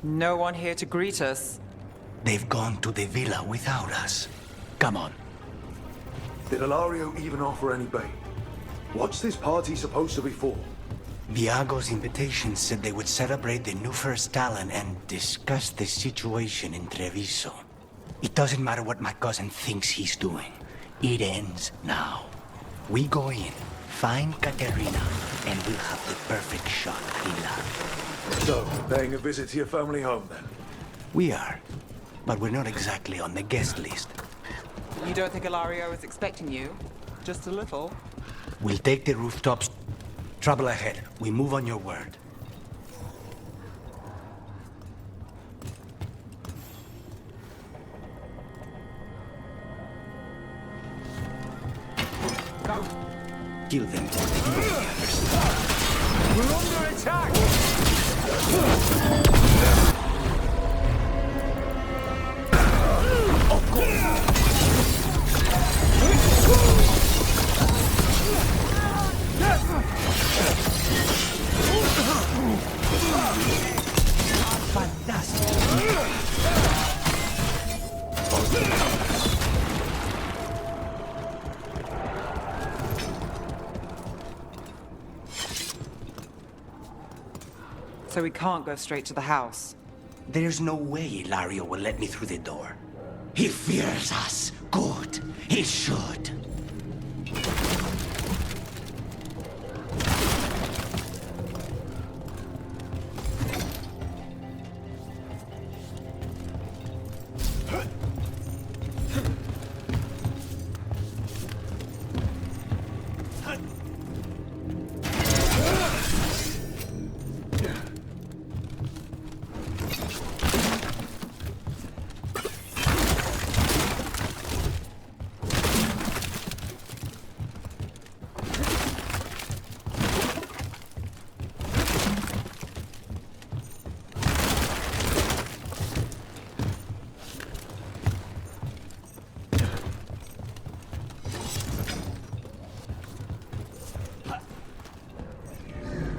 No one here to greet us. They've gone to the villa without us. Come on. Did Ilario even offer any bait? What's this party supposed to be for? Viago's invitation said they would celebrate the new first talent and discuss the situation in Treviso. It doesn't matter what my cousin thinks he's doing. It ends now. We go in, find Katerina, and we'll have the perfect shot at Ilan. So, paying a visit to your family home then? We are, but we're not exactly on the guest list. You don't think Ilario is expecting you? Just a little? We'll take the rooftops. Trouble ahead. We move on your word. Go! Kill them. We're under attack! Fantastic. So we can't go straight to the house. There's no way Ilario will let me through the door. He fears us. Good. He should.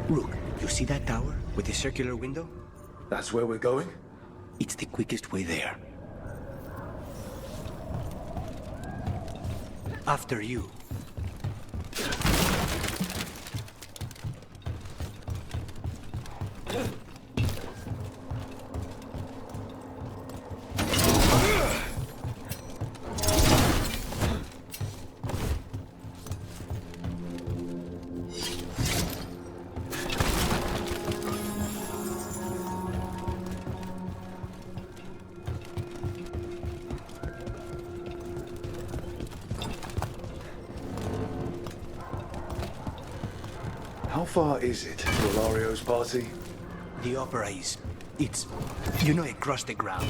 Rook, you see that tower with the circular window? That's where we're going? It's the quickest way there. After you. How far is it to Ilario's party? The opera is... it's... across the ground.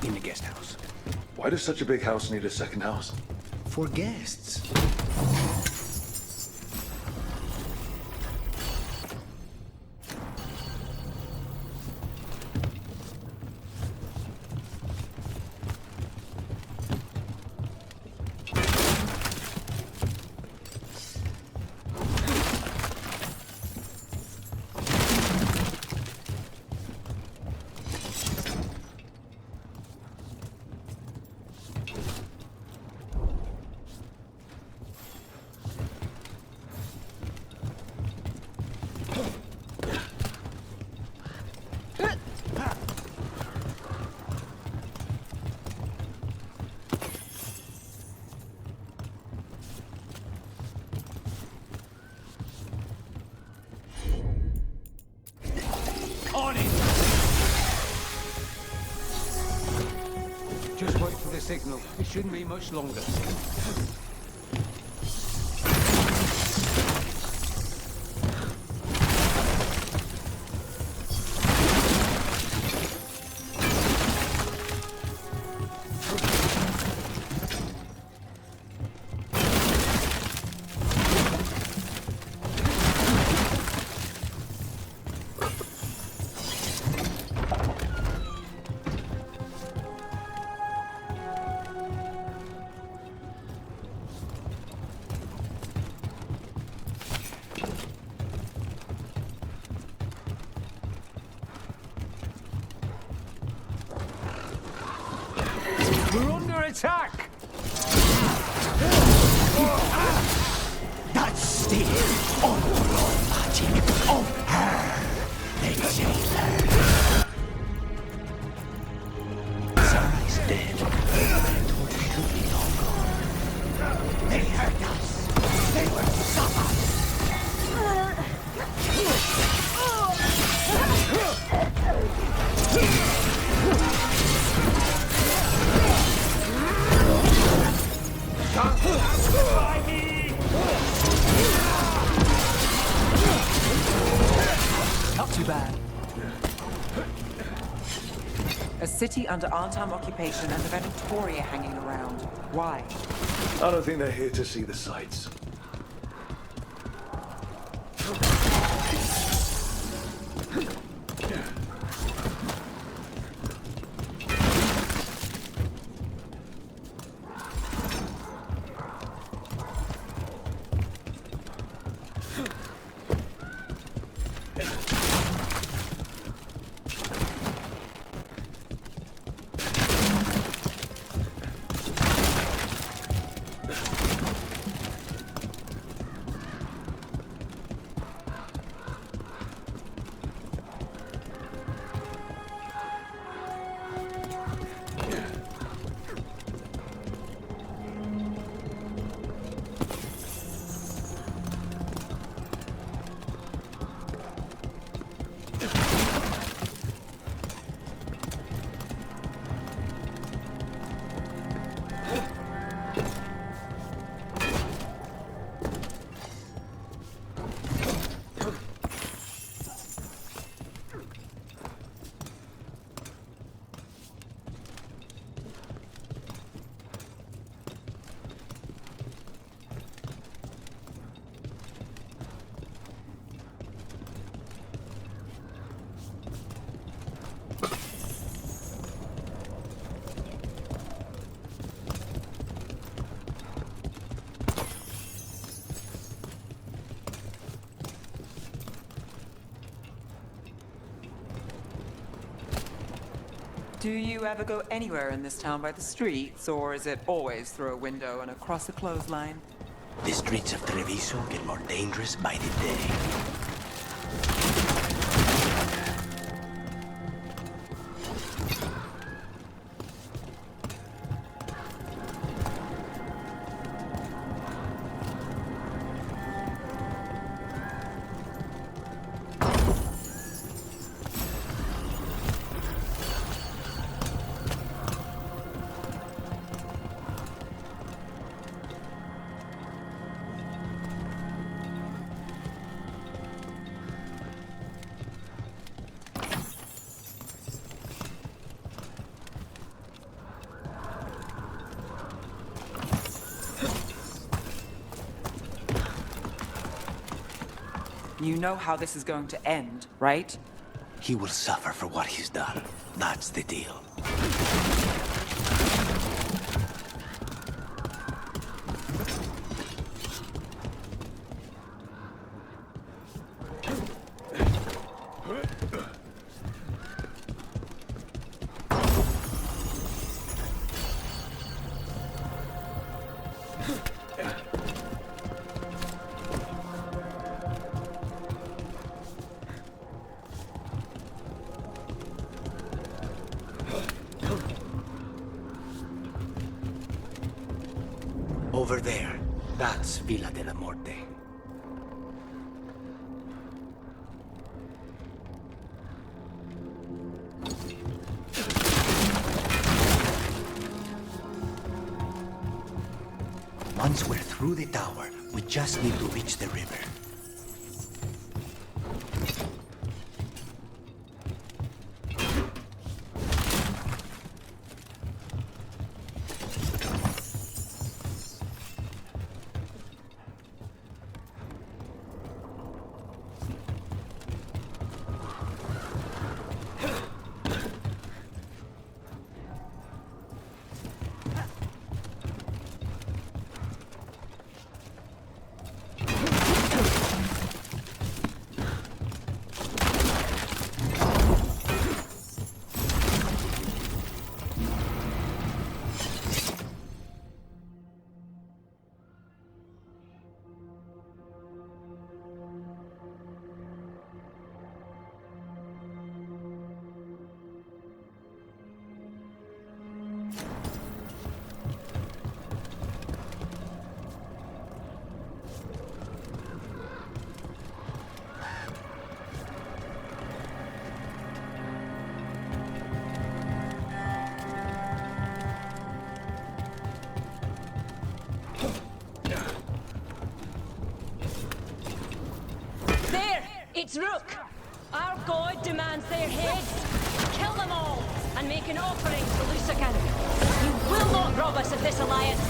In the guest house. Why does such a big house need a second house? For guests. On it! Just wait for the signal. It shouldn't be much longer. We're under attack! That's the unroll magic of her, the jailer. Sarah's dead. The torch should be long gone. They hurt us. They will suffer. Not too bad. A city under Arnhem occupation and the Veilguard hanging around. Why? I don't think they're here to see the sights. Do you ever go anywhere in this town by the streets, or is it always through a window and across a clothesline? The streets of Treviso get more dangerous by the day. You know how this is going to end, right? He will suffer for what he's done. That's the deal. Over there. That's Villa de la Morte. Once we're through the tower, we just need to reach the river. It's Rook! Our god demands their heads! Kill them all, and make an offering to Lucican! You will not rob us of this alliance!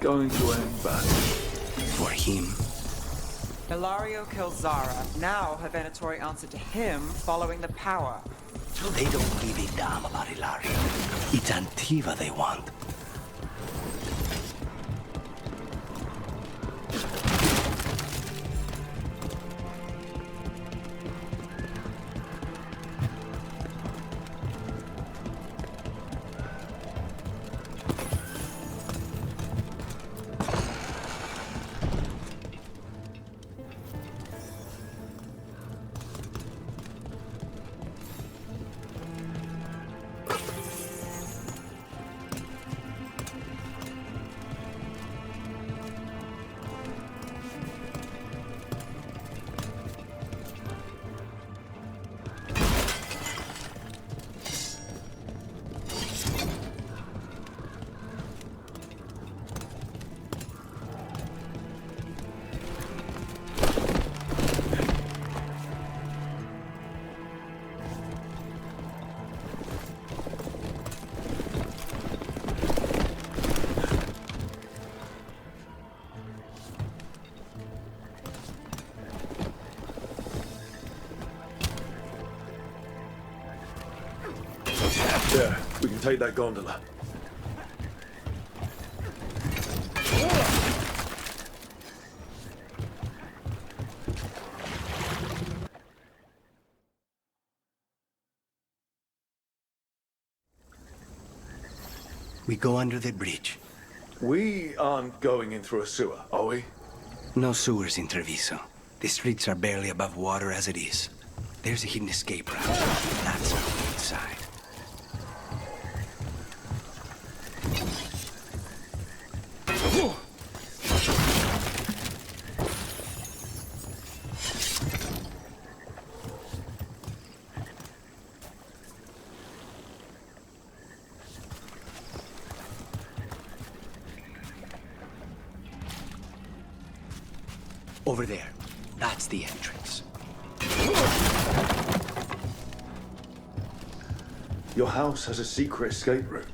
Going to end badly. For him. Ilario kills Zara. Now her Venatori answered to him following the power. So they don't give a damn about Ilario. It's Antiva they want. Yeah, we can take that gondola. We go under the bridge. We aren't going in through a sewer, are we? No sewers in Treviso. The streets are barely above water as it is. There's a hidden escape route. That's our way inside. Over there. That's the entrance. Your house has a secret escape route,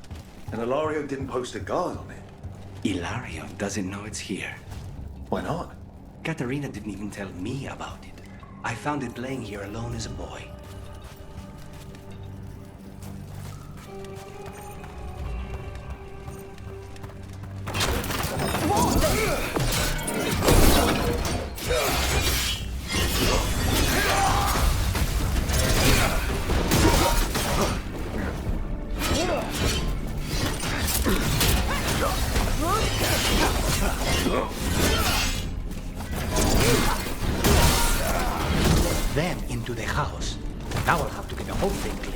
and Ilario didn't post a guard on it. Ilario doesn't know it's here. Why not? Katarina didn't even tell me about it. I found it laying here alone as a boy. the house. Now I'll have to get the whole thing clean.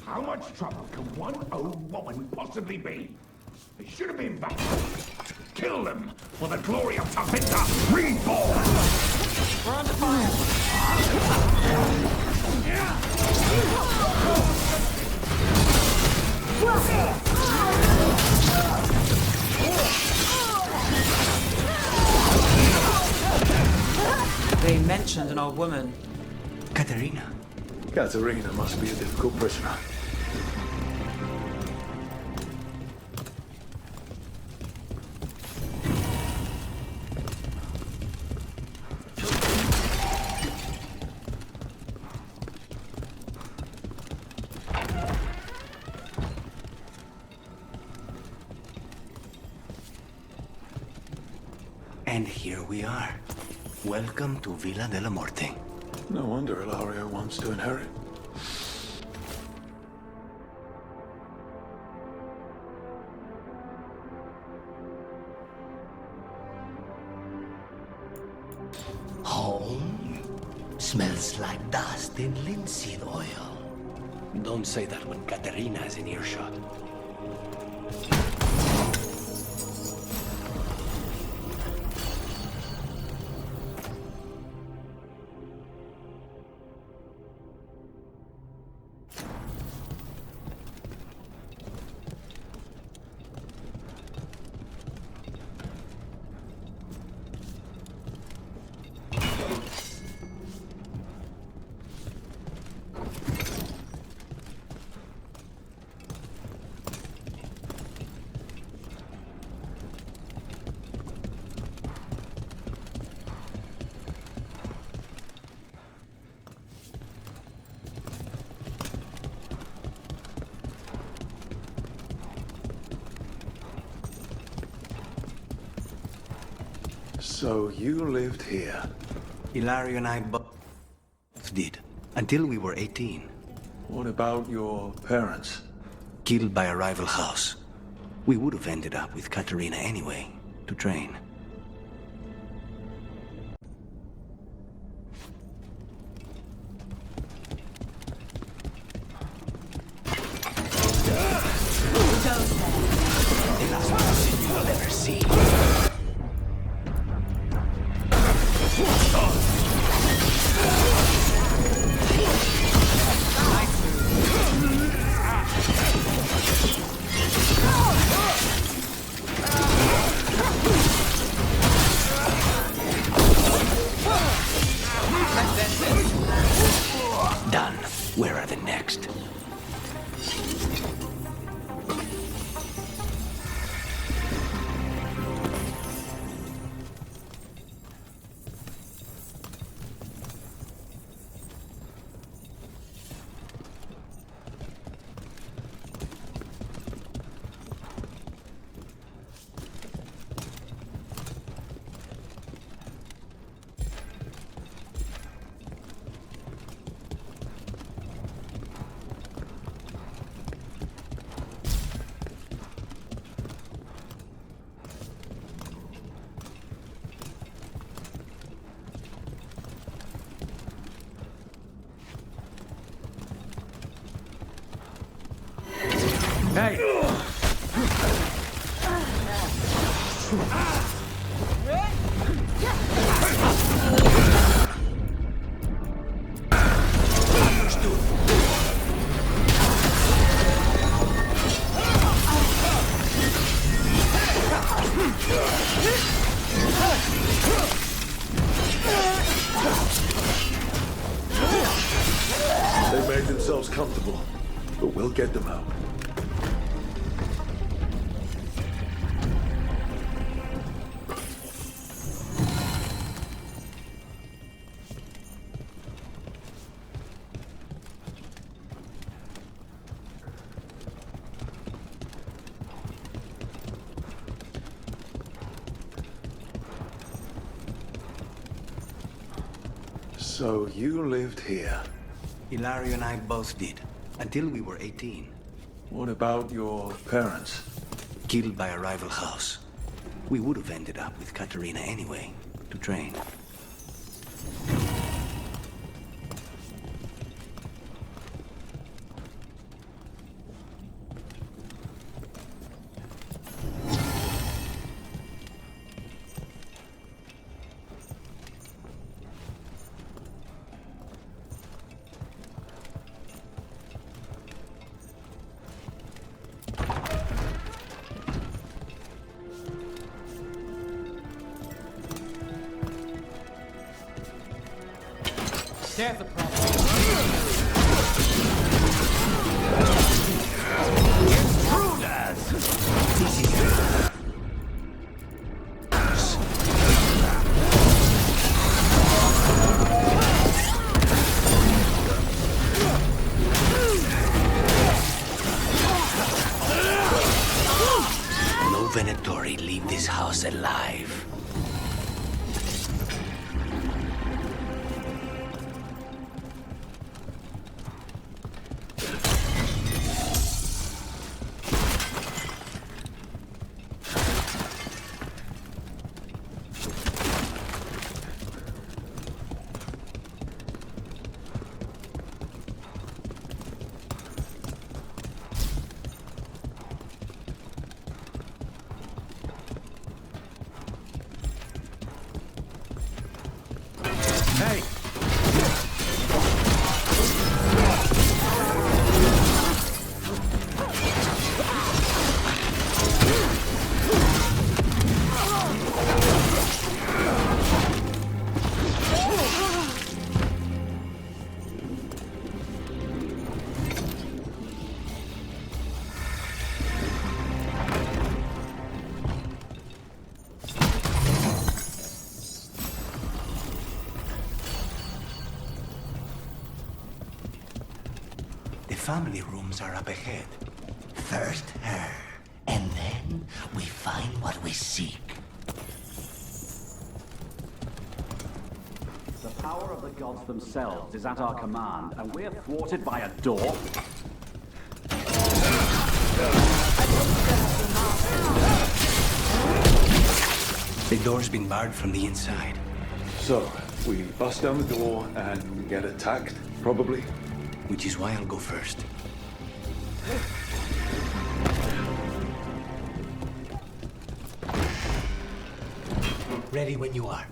How much trouble can one old woman possibly be? They should have been back. Kill them for the glory of Tavinta reborn! We're under fire. They mentioned an old woman. Katerina. Katerina must be a difficult prisoner. And here we are. Welcome to Villa de la Morte. No wonder Ilario wants to inherit. Home smells like dust and linseed oil. Don't say that when Katerina is in earshot. So you lived here? Ilario and I both did, until we were 18. What about your parents? Killed by a rival house. We would have ended up with Katerina anyway, to train. The last person you'll ever see. Hey! They made themselves comfortable, but we'll get them out. So you lived here. Hilario and I both did, until we were 18. What about your parents? Killed by a rival house. We would have ended up with Katerina anyway, to train. There's the problem. No Venatori leave this house alive. Hey! The family rooms are up ahead. First her, and then we find what we seek. The power of the gods themselves is at our command, and we're thwarted by a door? The door's been barred from the inside. So, we bust down the door and get attacked, probably. Which is why I'll go first. Ready when you are.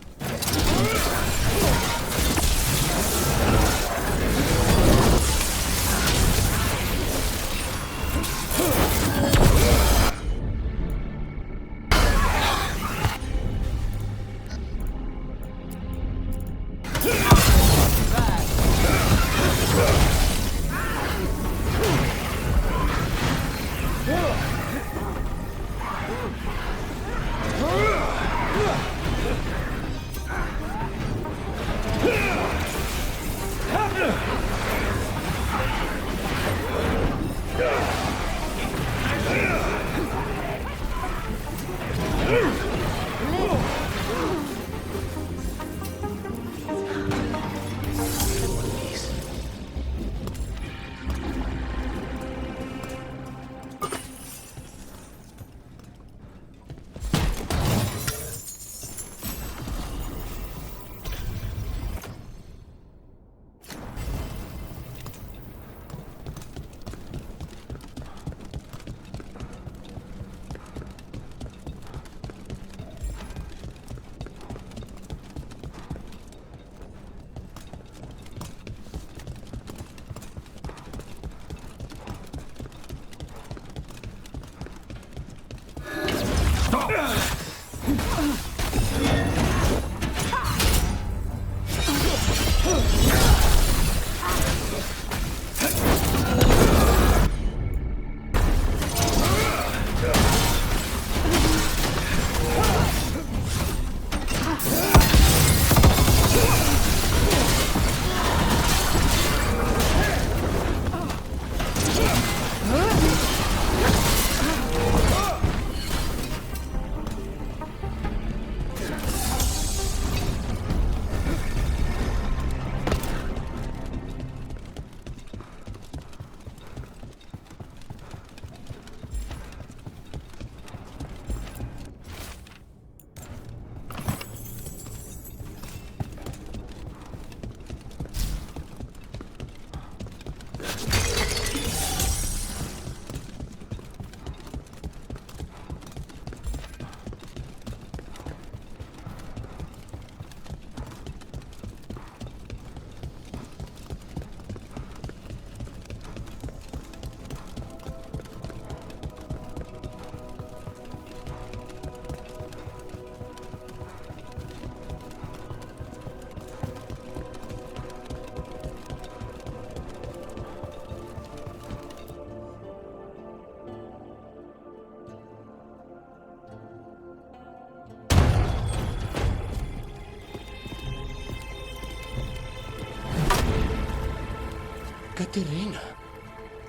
Katerina.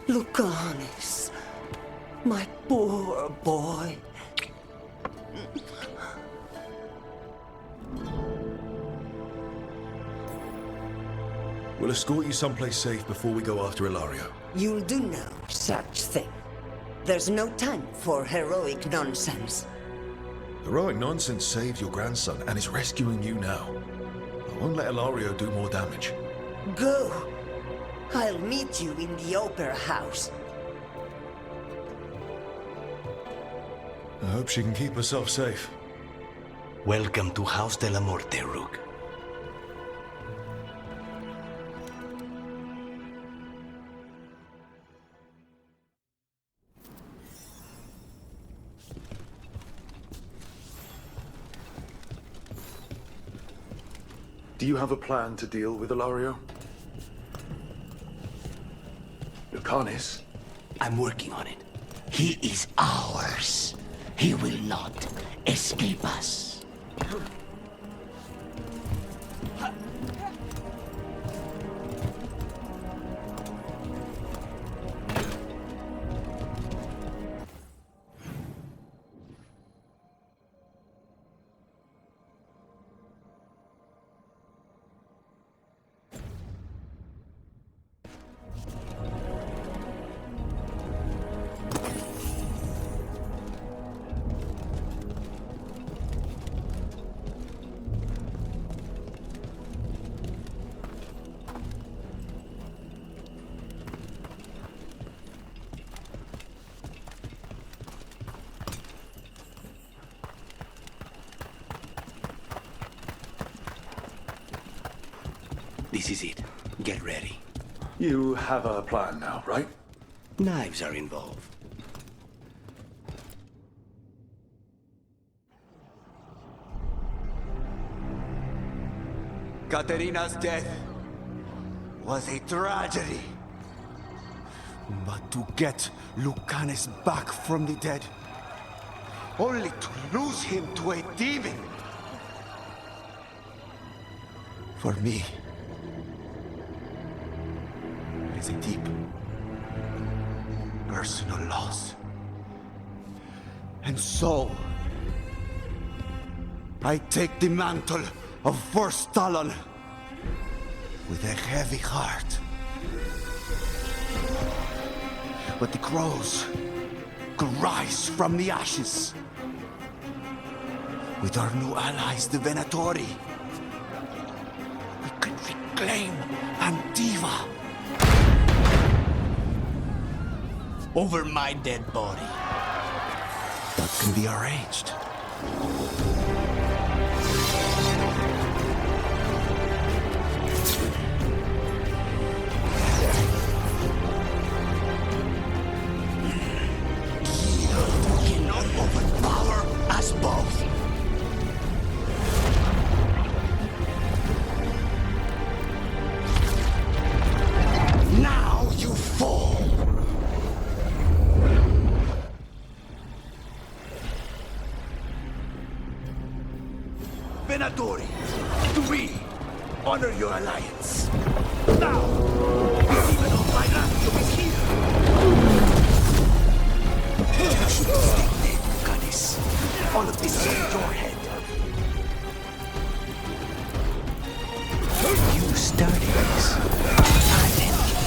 Lucanis, my poor boy. We'll escort you someplace safe before we go after Ilario. You'll do no such thing. There's no time for heroic nonsense. Heroic nonsense saved your grandson and is rescuing you now. I won't let Ilario do more damage. Go. I'll meet you in the opera house. I hope she can keep herself safe. Welcome to House de la Muerte, Rook. Do you have a plan to deal with Ilario? Lucanis? I'm working on it. He is ours. He will not escape us. This is it. Get ready. You have a plan now, right? Knives are involved. Katerina's death was a tragedy. But to get Lucanis back from the dead, only to lose him to a demon. For me, it is a deep, personal loss. And so, I take the mantle of First Talon with a heavy heart. But the crows could rise from the ashes. With our new allies, the Venatori, we could reclaim Antiva. Over my dead body. That can be arranged. Cannot overpower us both. Now you fall. Venatori, do we honor your alliance? Now, even on my Ratio is here. You should stay dead, Lucanis. All of this is on your head. You started this. I ended it.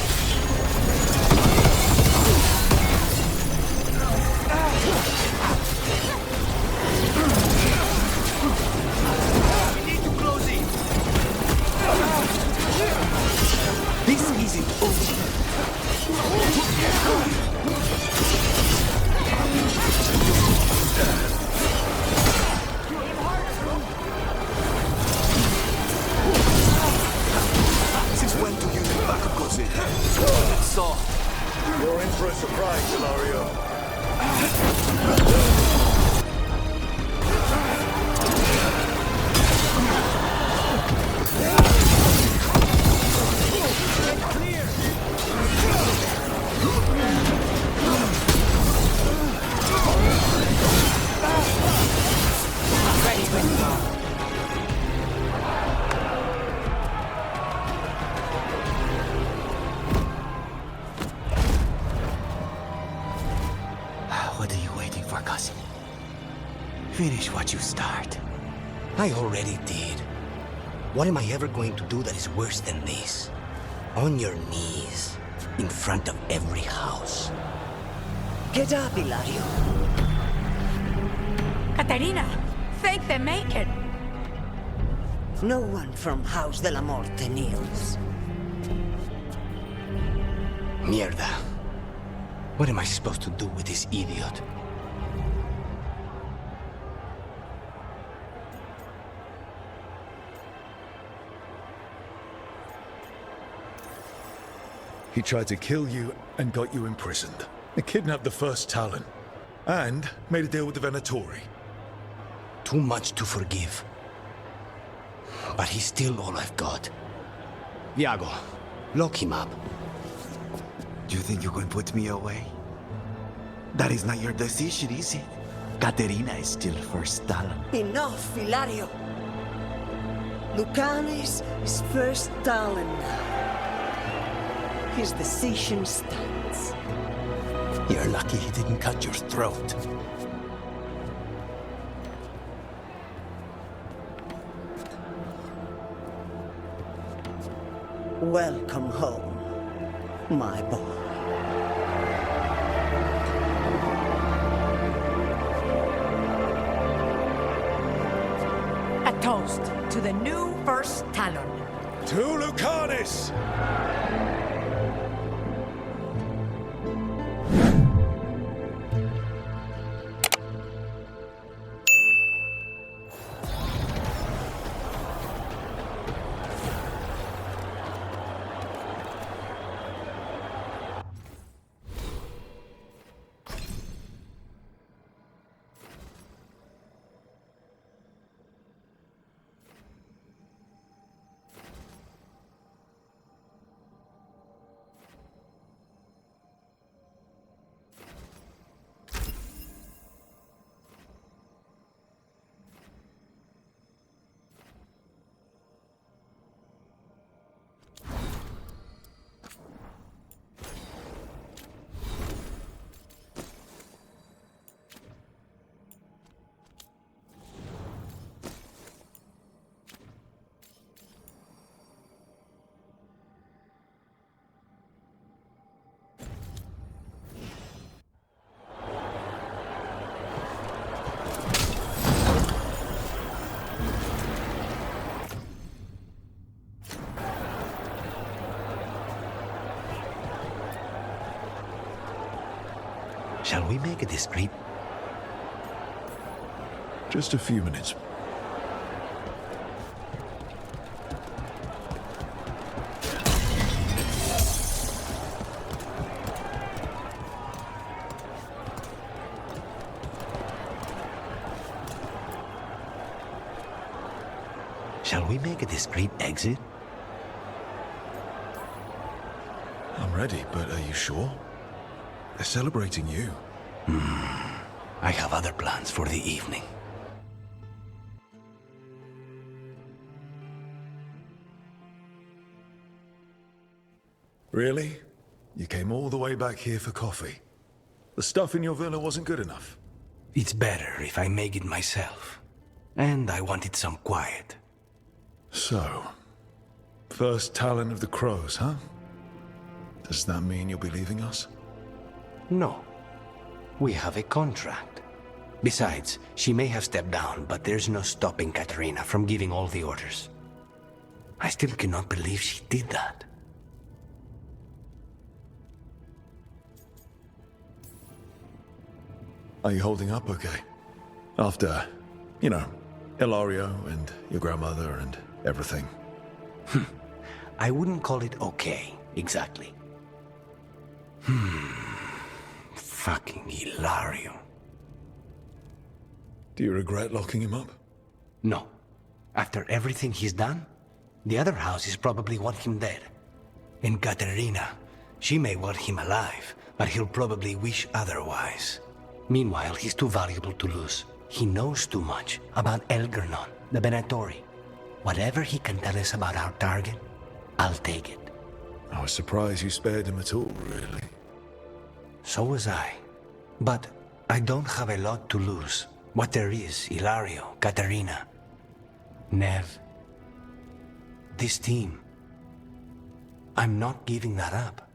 We need to close in. This isn't over. Since when do you need backup goes in? Let's saw. You're in for a surprise, Ilario. Ready when you are. Finish what you start. I already did. What am I ever going to do that is worse than this? On your knees, in front of every house. Get up, Ilario. Caterina, fake the maker. No one from House de la Morte kneels. Mierda. What am I supposed to do with this idiot? He tried to kill you and got you imprisoned. He kidnapped the first Talon. And made a deal with the Venatori. Too much to forgive. But he's still all I've got. Iago, lock him up. You think you can put me away? That is not your decision, is it? Caterina is still first Talon. Enough, Ilario. Lucanes is first Talon now. His decision stands. You're lucky he didn't cut your throat. Welcome home, my boy. A toast to the new first Talon. To Lucanis! Shall we make a discreet? Just a few minutes. Shall we make a discreet exit? I'm ready, but are you sure? They're celebrating you. I have other plans for the evening. Really? You came all the way back here for coffee? The stuff in your villa wasn't good enough? It's better if I make it myself. And I wanted some quiet. So, first Talon of the Crows, huh? Does that mean you'll be leaving us? No. We have a contract. Besides, she may have stepped down, but there's no stopping Caterina from giving all the orders. I still cannot believe she did that. Are you holding up okay? After, you know, Ilario and your grandmother and everything. I wouldn't call it okay, exactly. Fucking Ilario. Do you regret locking him up? No. After everything he's done, the other houses probably want him dead. And Caterina, she may want him alive, but he'll probably wish otherwise. Meanwhile, he's too valuable to lose. He knows too much about Elgernon, the Venatori. Whatever he can tell us about our target, I'll take it. I was surprised you spared him at all, really. So was I. But I don't have a lot to lose. What there is, Ilario, Katarina, Nev. This team. I'm not giving that up.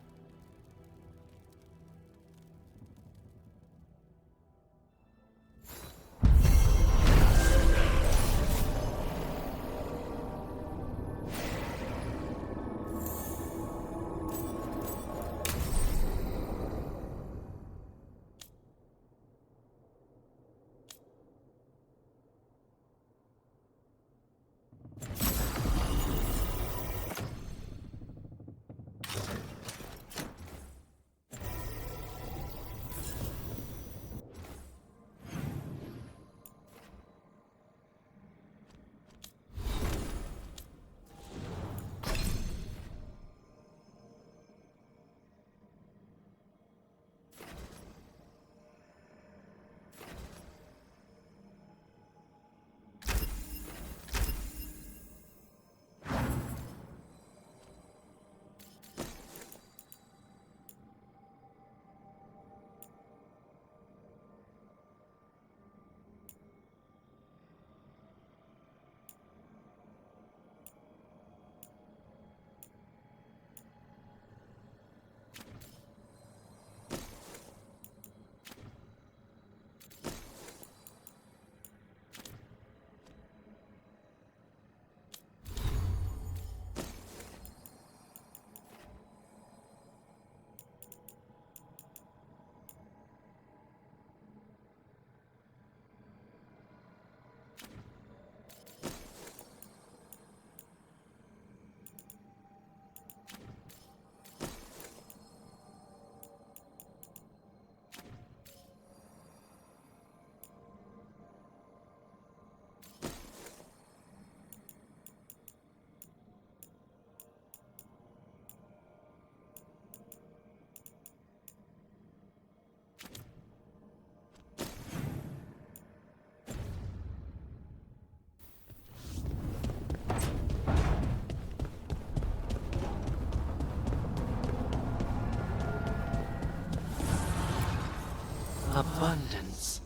Abundance.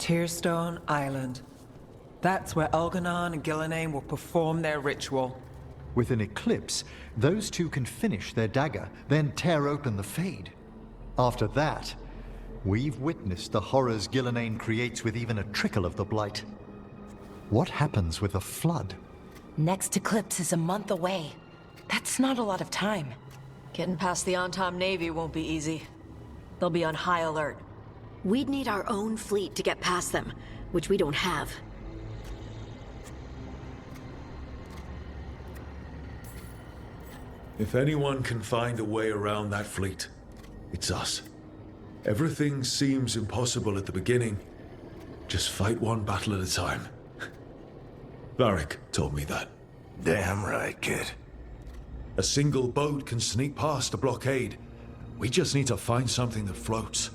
Tearstone Island. That's where Elganon and Gillenane will perform their ritual. With an eclipse, those two can finish their dagger, then tear open the Fade. After that, we've witnessed the horrors Gillenane creates with even a trickle of the Blight. What happens with a flood? Next eclipse is a month away. That's not a lot of time. Getting past the Antom Navy won't be easy. They'll be on high alert. We'd need our own fleet to get past them, which we don't have. If anyone can find a way around that fleet, it's us. Everything seems impossible at the beginning. Just fight one battle at a time. Varric told me that. Damn right, kid. A single boat can sneak past a blockade. We just need to find something that floats.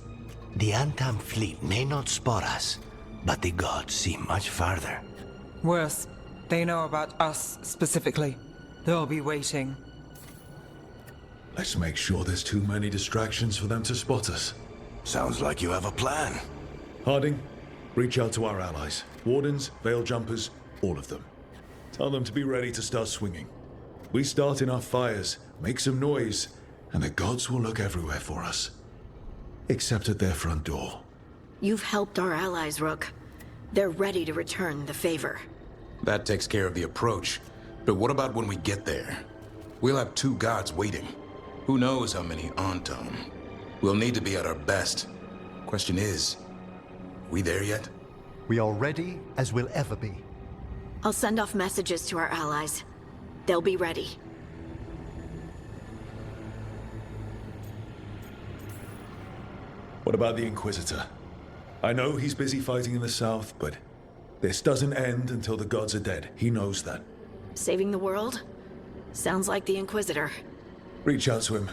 The Antam fleet may not spot us, but the gods see much farther. Worse, they know about us specifically. They'll be waiting. Let's make sure there's too many distractions for them to spot us. Sounds like you have a plan. Harding, reach out to our allies. Wardens, Veil Jumpers, all of them. Tell them to be ready to start swinging. We start enough fires, make some noise, and the gods will look everywhere for us. Except at their front door. You've helped our allies, Rook. They're ready to return the favor. That takes care of the approach. But what about when we get there? We'll have two gods waiting. Who knows how many Antom? We'll need to be at our best. Question is, we there yet? We are ready as we'll ever be. I'll send off messages to our allies. They'll be ready. What about the Inquisitor? I know he's busy fighting in the south, but this doesn't end until the gods are dead. He knows that. Saving the world? Sounds like the Inquisitor. Reach out to him.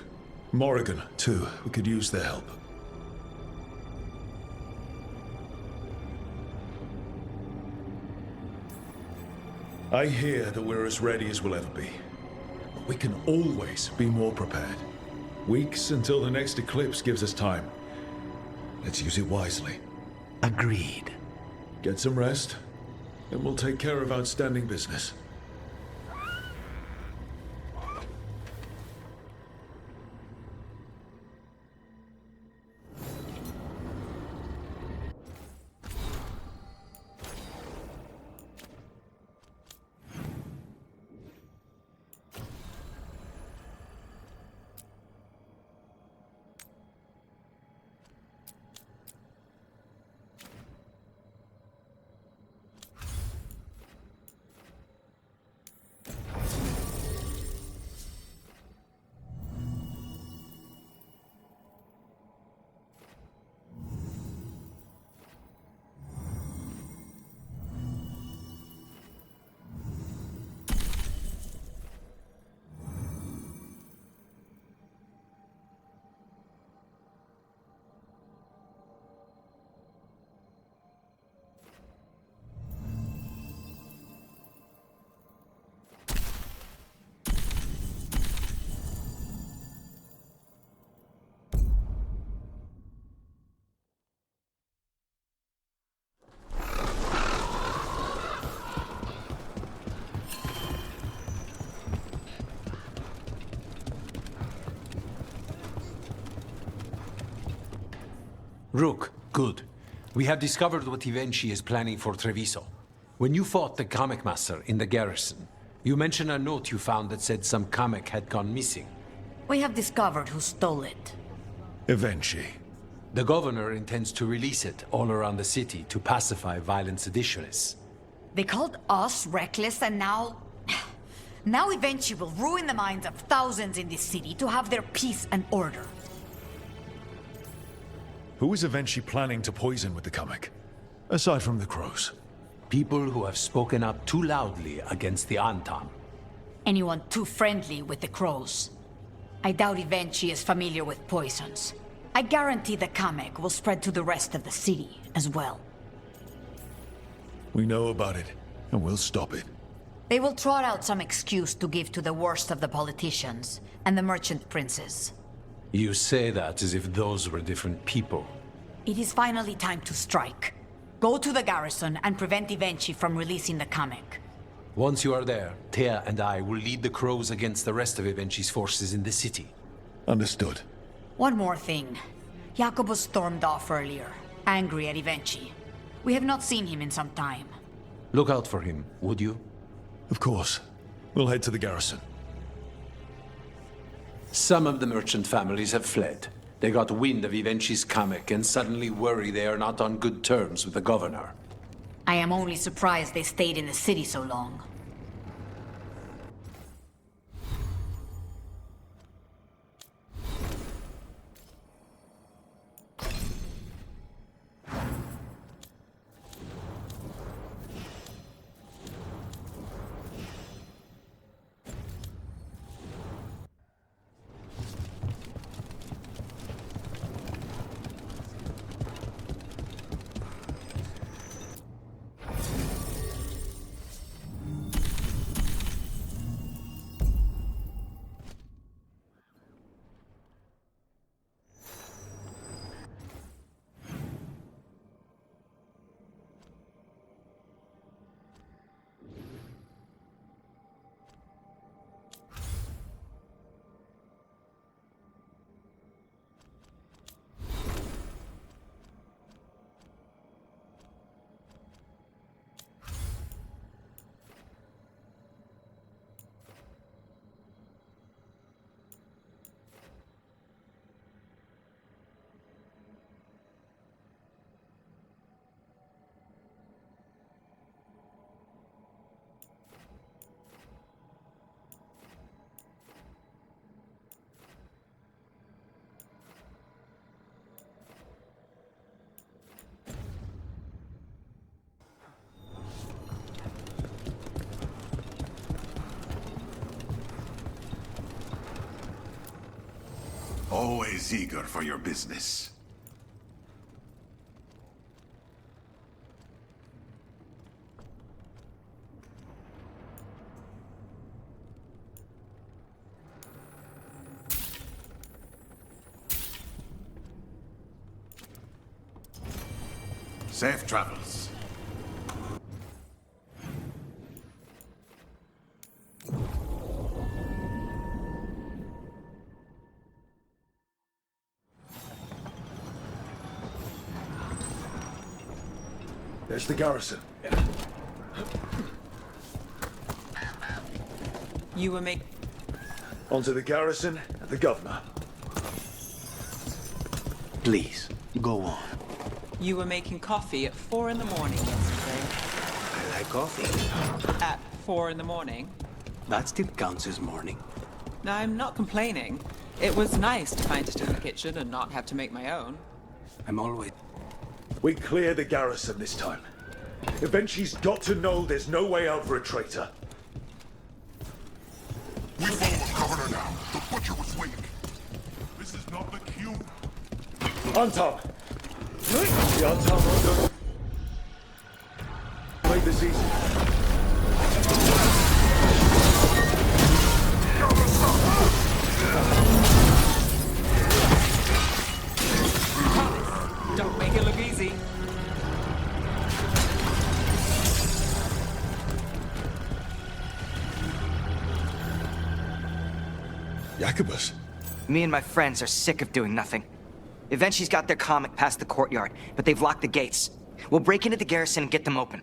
Morrigan, too. We could use their help. I hear that we're as ready as we'll ever be. But we can always be more prepared. Weeks until the next eclipse gives us time. Let's use it wisely. Agreed. Get some rest, and we'll take care of outstanding business. Rook, good. We have discovered what Ivenchi is planning for Treviso. When you fought the Kamek Master in the garrison, you mentioned a note you found that said some Kamek had gone missing. We have discovered who stole it. Ivenchi. The governor intends to release it all around the city to pacify violent seditionists. They called us reckless and now... Now Eventually will ruin the minds of thousands in this city to have their peace and order. Who is Ivenchi planning to poison with the Kamek? Aside from the crows. People who have spoken up too loudly against the Antam. Anyone too friendly with the crows. I doubt Evenchi is familiar with poisons. I guarantee the Kamek will spread to the rest of the city as well. We know about it, and we'll stop it. They will trot out some excuse to give to the worst of the politicians and the merchant princes. You say that as if those were different people. It is finally time to strike. Go to the garrison and prevent Ivenchi from releasing the comic. Once you are there, Thea and I will lead the Crows against the rest of Ivenchi's forces in the city. Understood. One more thing. Jacobus stormed off earlier, angry at Ivenchi. We have not seen him in some time. Look out for him, would you? Of course. We'll head to the garrison. Some of the merchant families have fled. They got wind of Ivenchi's comic and suddenly worry they are not on good terms with the governor. I am only surprised they stayed in the city so long. Always eager for your business. Safe travels. There's the garrison. You were Onto the garrison and the governor. Please, go on. You were making coffee at 4 in the morning yesterday. I like coffee. At 4 in the morning? That still counts as morning. Now, I'm not complaining. It was nice to find it in the kitchen and not have to make my own. I'm always... We clear the garrison this time. Ivenchi's got to know there's no way out for a traitor. We follow the governor now. The butcher was weak. This is not the cue. Anton! The Anton Rondo. Make this easy. Don't make it look easy. Jacobus? Me and my friends are sick of doing nothing. Ivenchi's got their comic past the courtyard, but they've locked the gates. We'll break into the garrison and get them open.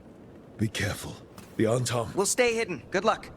Be careful. The Anton... We'll stay hidden. Good luck.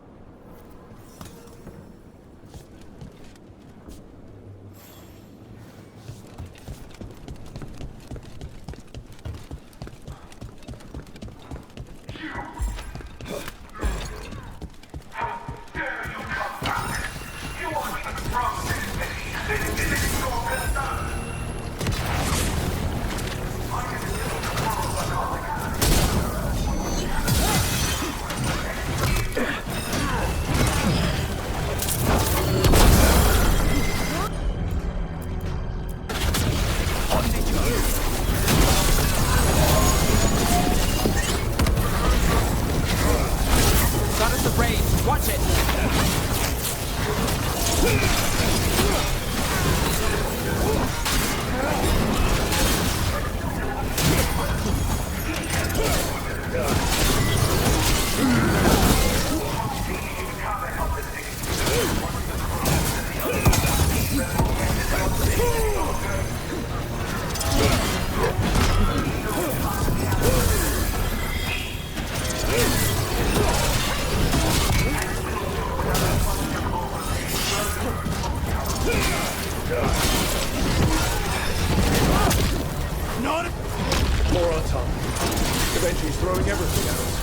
Eventually throwing everything at us.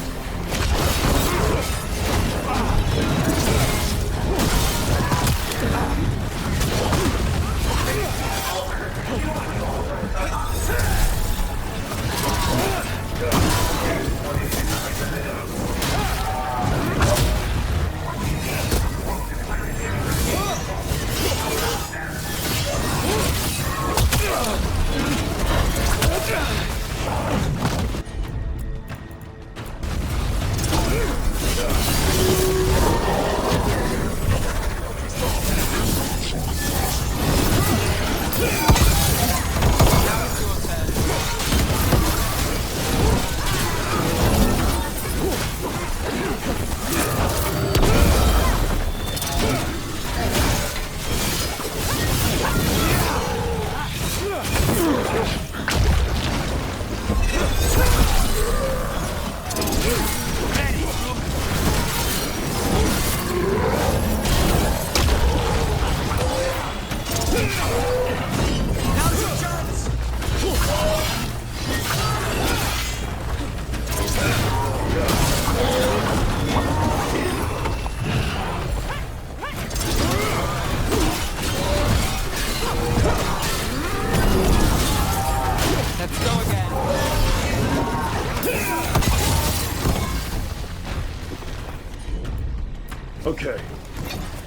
Okay,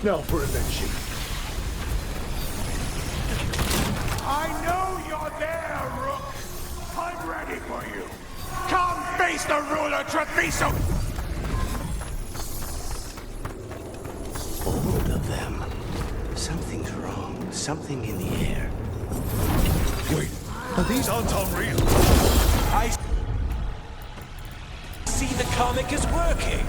now for Evenchi. I know you're there, Rook! I'm ready for you! Come face the ruler, Treviso! All of them. Something's wrong. Something in the air. Wait, these aren't unreal. I see the comic is working.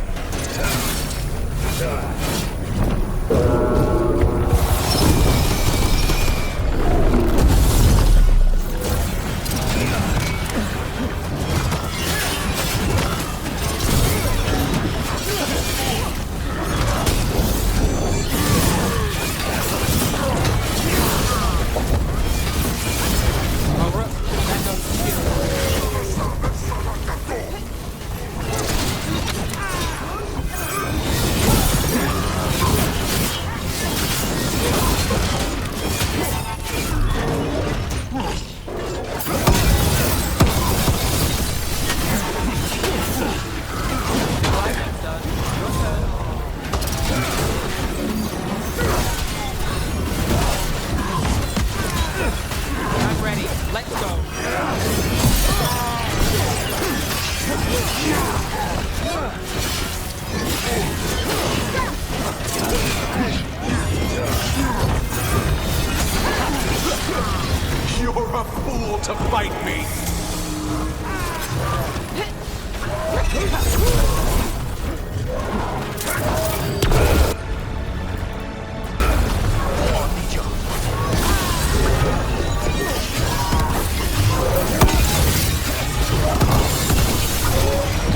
You're a fool to fight me!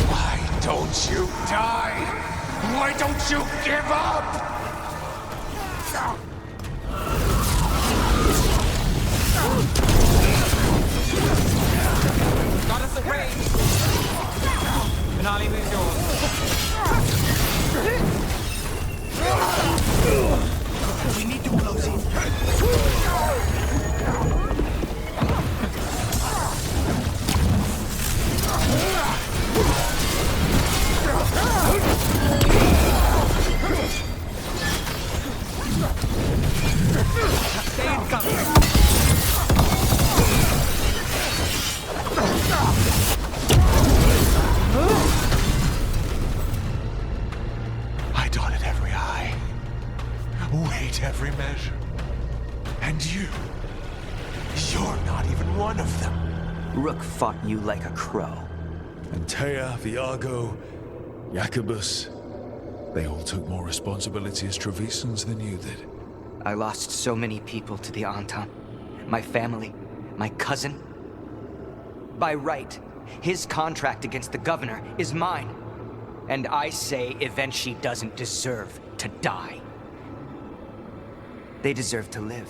Why don't you die? Why don't you give up? Got us a range. Finale is yours. We need to close it. Stay in cover. I dotted every I, weighed every measure. And you're not even one of them. Rook fought you like a crow. Antea, Viago, Jacobus, they all took more responsibility as Trevisans than you did. I lost so many people to the Antam. My family, my cousin. By right, his contract against the governor is mine. And I say Evenchi doesn't deserve to die. They deserve to live.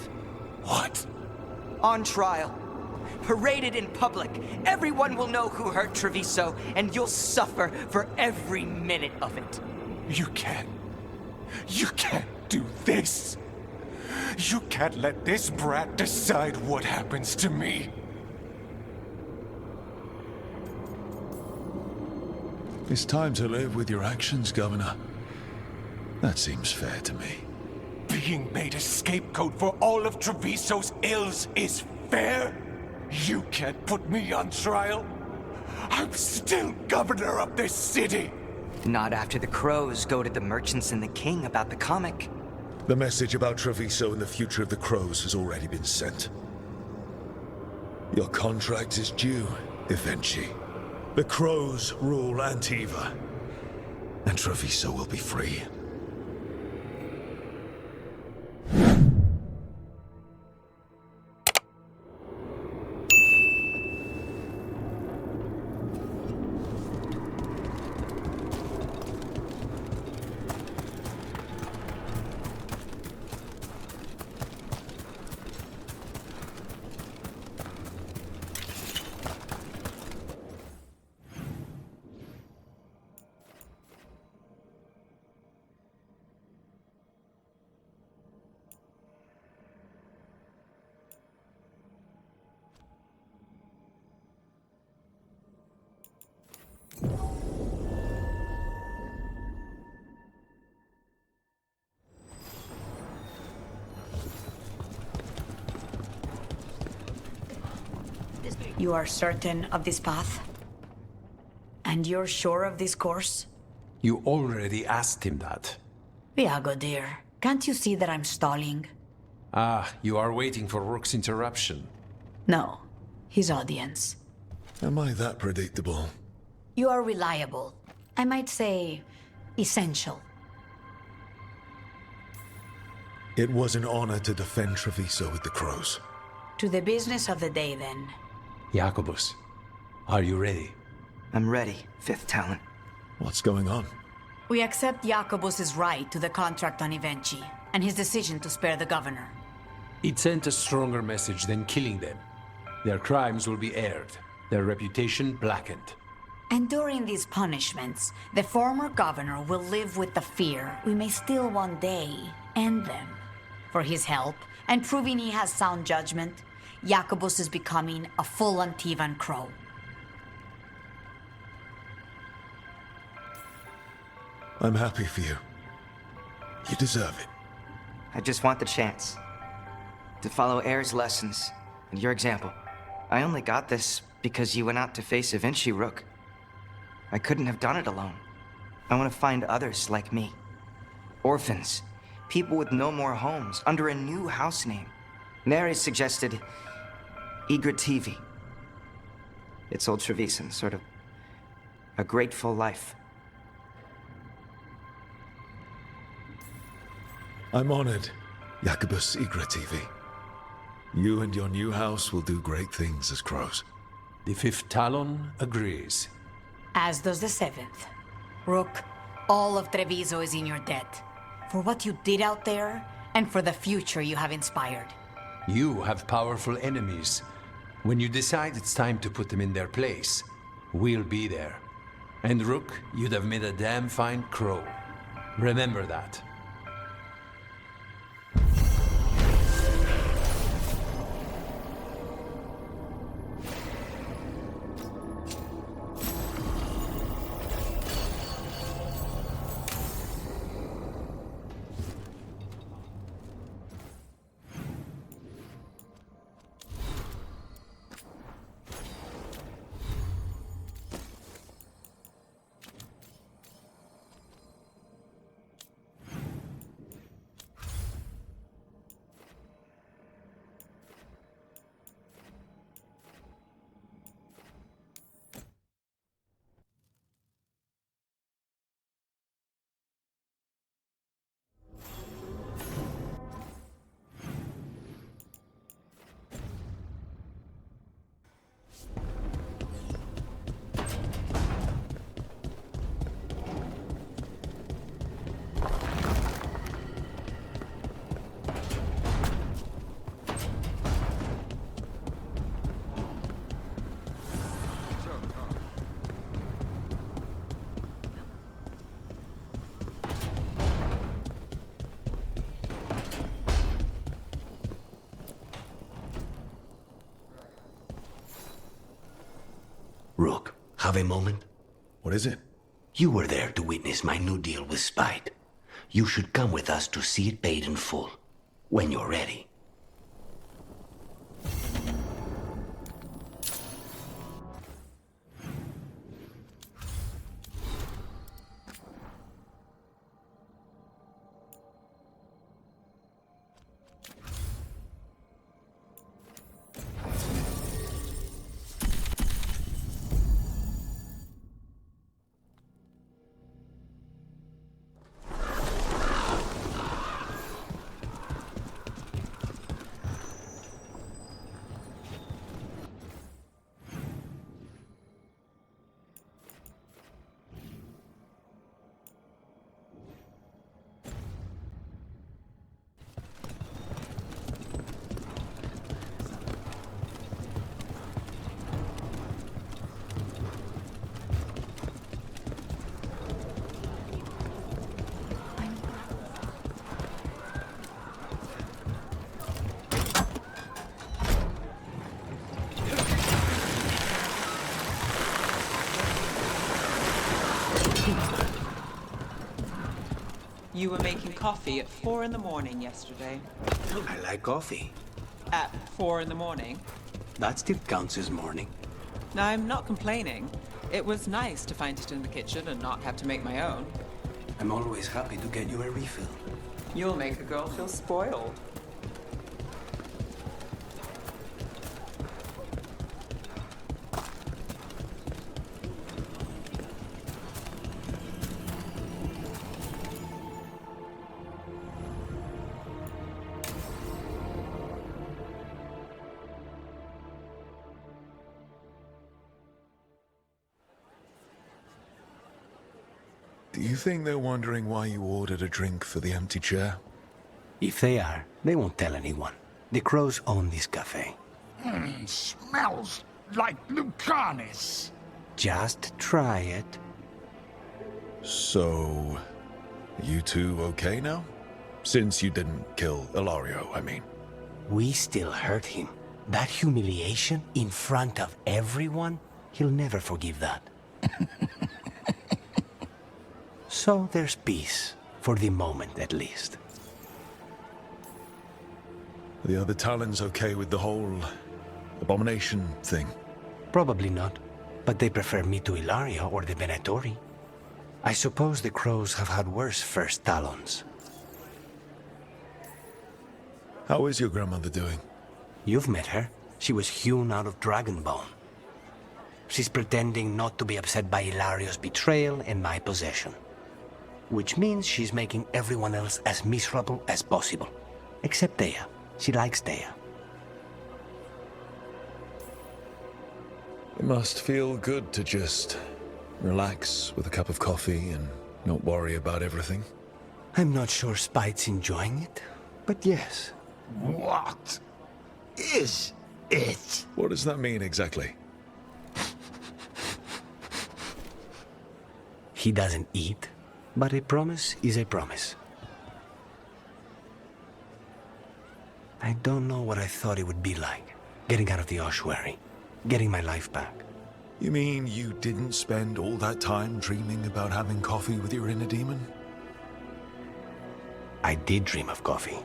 What? On trial. paraded in public. Everyone will know who hurt Treviso, and you'll suffer for every minute of it. You can't do this. You can't let this brat decide what happens to me. It's time to live with your actions, Governor. That seems fair to me. Being made a scapegoat for all of Treviso's ills is fair? You can't put me on trial? I'm still governor of this city! Not after the crows go to the merchants and the king about the comic. The message about Treviso and the future of the crows has already been sent. Your contract is due, Evenchi. The crows rule Antiva, and Treviso will be free. You are certain of this path? And you're sure of this course? You already asked him that. Viago, dear, can't you see that I'm stalling? Ah, you are waiting for Rook's interruption. No, his audience. Am I that predictable? You are reliable. I might say, essential. It was an honor to defend Treviso with the crows. To the business of the day, then. Jacobus, are you ready? I'm ready, Fifth Talon. What's going on? We accept Jacobus's right to the contract on Evenchi, and his decision to spare the governor. It sent a stronger message than killing them. Their crimes will be aired, their reputation blackened. And during these punishments, the former governor will live with the fear we may still one day end them. For his help, and proving he has sound judgment, Jacobus is becoming a full Antivan crow. I'm happy for you. You deserve it. I just want the chance to follow Air's lessons and your example. I only got this because you went out to face Evenchi, Rook. I couldn't have done it alone. I want to find others like me. Orphans, people with no more homes, under a new house name. Neri suggested Igrativi. It's old Trevisan, sort of a grateful life. I'm honored, Jacobus Igrativi. You and your new house will do great things as crows. The Fifth Talon agrees. As does the Seventh. Rook, all of Treviso is in your debt. For what you did out there, and for the future you have inspired. You have powerful enemies. When you decide it's time to put them in their place, we'll be there. And Rook, you'd have made a damn fine crow. Remember that. Rook, have a moment? What is it? You were there to witness my new deal with Spite. You should come with us to see it paid in full, when you're ready. You were making coffee at 4 in the morning yesterday. I like coffee. At 4 in the morning? That still counts as morning. I'm not complaining. It was nice to find it in the kitchen and not have to make my own. I'm always happy to get you a refill. You'll make a girl feel spoiled. Do you think they're wondering why you ordered a drink for the empty chair? If they are, they won't tell anyone. The crows own this cafe. Smells like Lucanis. Just try it. So, you two okay now? Since you didn't kill Ilario, I mean. We still hurt him. That humiliation in front of everyone, he'll never forgive that. So there's peace, for the moment at least. The other Talons okay with the whole abomination thing? Probably not, but they prefer me to Ilario or the Venatori. I suppose the crows have had worse first Talons. How is your grandmother doing? You've met her. She was hewn out of dragon bone. She's pretending not to be upset by Ilario's betrayal and my possession. Which means she's making everyone else as miserable as possible. Except Thea. She likes Thea. It must feel good to just relax with a cup of coffee and not worry about everything. I'm not sure Spite's enjoying it, but yes. What is it? What does that mean exactly? He doesn't eat, but a promise is a promise. I don't know what I thought it would be like, getting out of the ossuary, getting my life back. You mean you didn't spend all that time dreaming about having coffee with your inner demon? I did dream of coffee.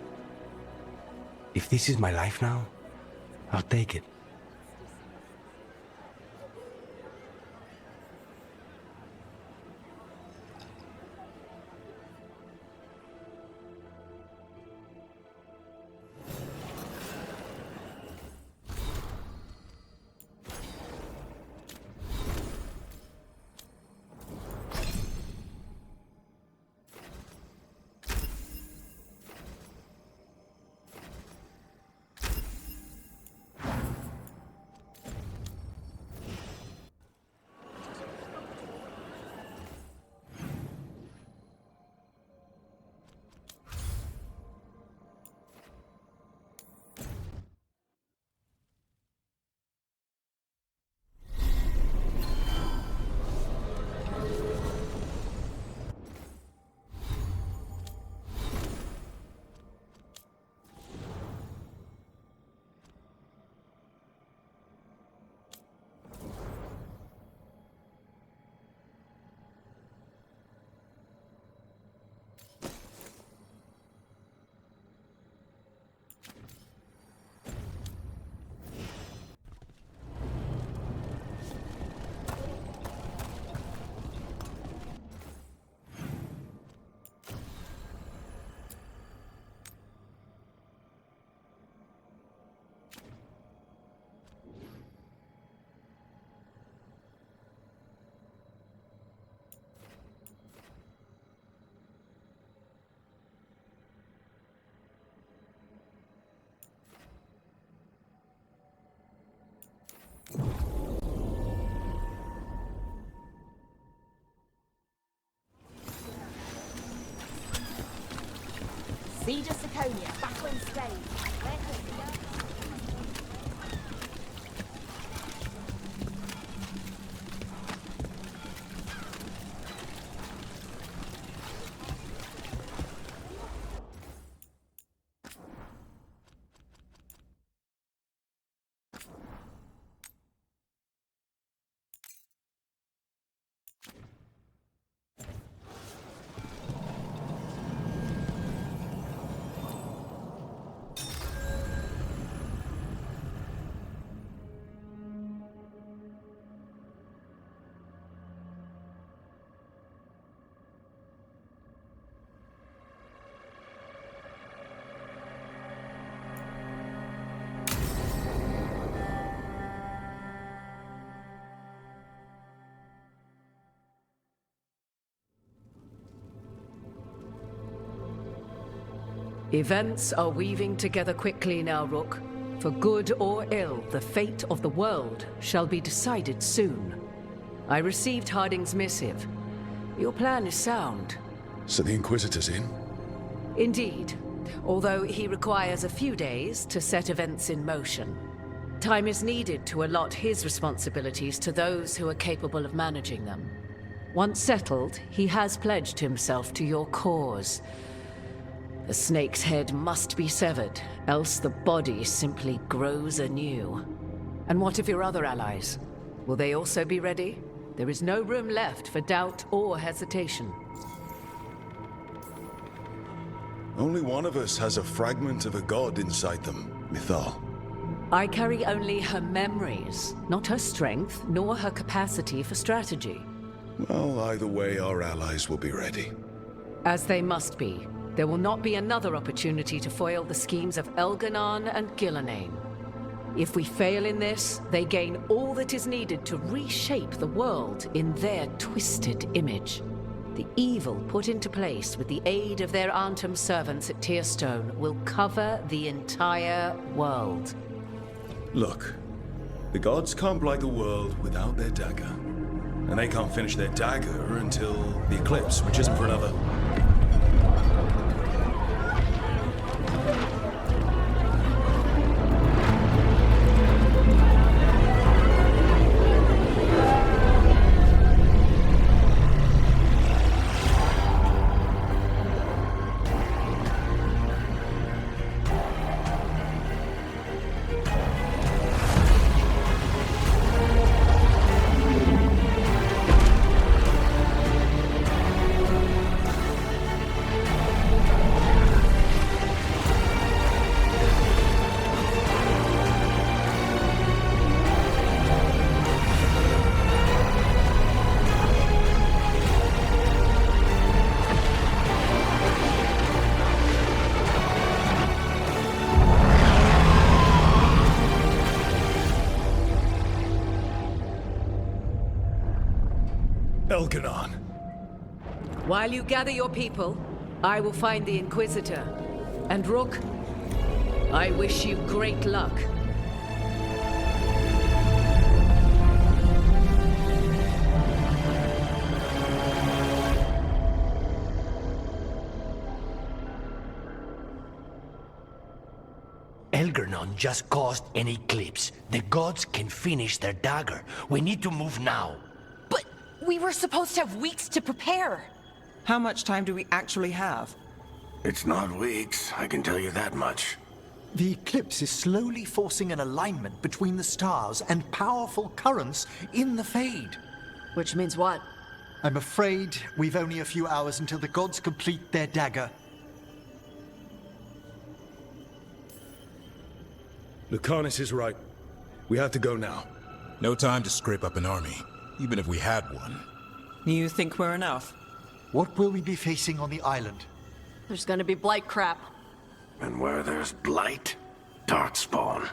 If this is my life now, I'll take it. Siege of Saconia, back on stage. Events are weaving together quickly now, Rook. For good or ill, the fate of the world shall be decided soon. I received Harding's missive. Your plan is sound. So the Inquisitor's in? Indeed, although he requires a few days to set events in motion. Time is needed to allot his responsibilities to those who are capable of managing them. Once settled, he has pledged himself to your cause. The snake's head must be severed, else the body simply grows anew. And what of your other allies? Will they also be ready? There is no room left for doubt or hesitation. Only one of us has a fragment of a god inside them, Mythal. I carry only her memories, not her strength, nor her capacity for strategy. Well, either way, our allies will be ready. As they must be. There will not be another opportunity to foil the schemes of Elganon and Gillenane. If we fail in this, they gain all that is needed to reshape the world in their twisted image. The evil put into place with the aid of their Antum servants at Tearstone will cover the entire world. Look, the gods can't blight the world without their dagger. And they can't finish their dagger until the eclipse, which isn't for another... Elganon. While you gather your people, I will find the Inquisitor. And Rook, I wish you great luck. Elganon just caused an eclipse. The gods can finish their dagger. We need to move now. We were supposed to have weeks to prepare. How much time do we actually have? It's not weeks, I can tell you that much. The eclipse is slowly forcing an alignment between the stars and powerful currents in the Fade. Which means what? I'm afraid we've only a few hours until the gods complete their dagger. Lucanus is right. We have to go now. No time to scrape up an army, even if we had one. You think we're enough? What will we be facing on the island? There's gonna be blight crap. And where there's blight, darkspawn.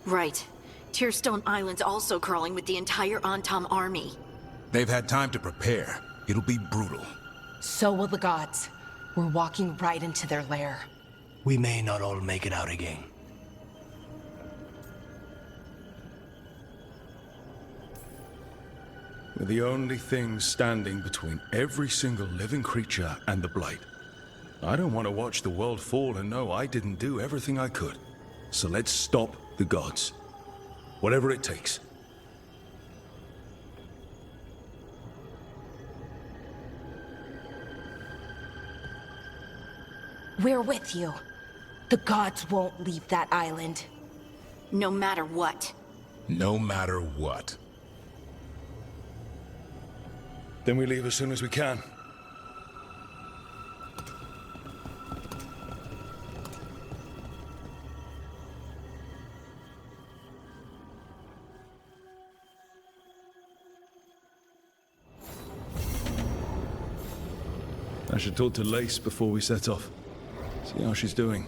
Right. Tearstone Island's also crawling with the entire Antom army. They've had time to prepare. It'll be brutal. So will the gods. We're walking right into their lair. We may not all make it out again. We're the only things standing between every single living creature and the Blight. I don't want to watch the world fall and know I didn't do everything I could. So let's stop the gods. Whatever it takes. We're with you. The gods won't leave that island. No matter what. No matter what. Then we leave as soon as we can. I should talk to Lace before we set off. See how she's doing.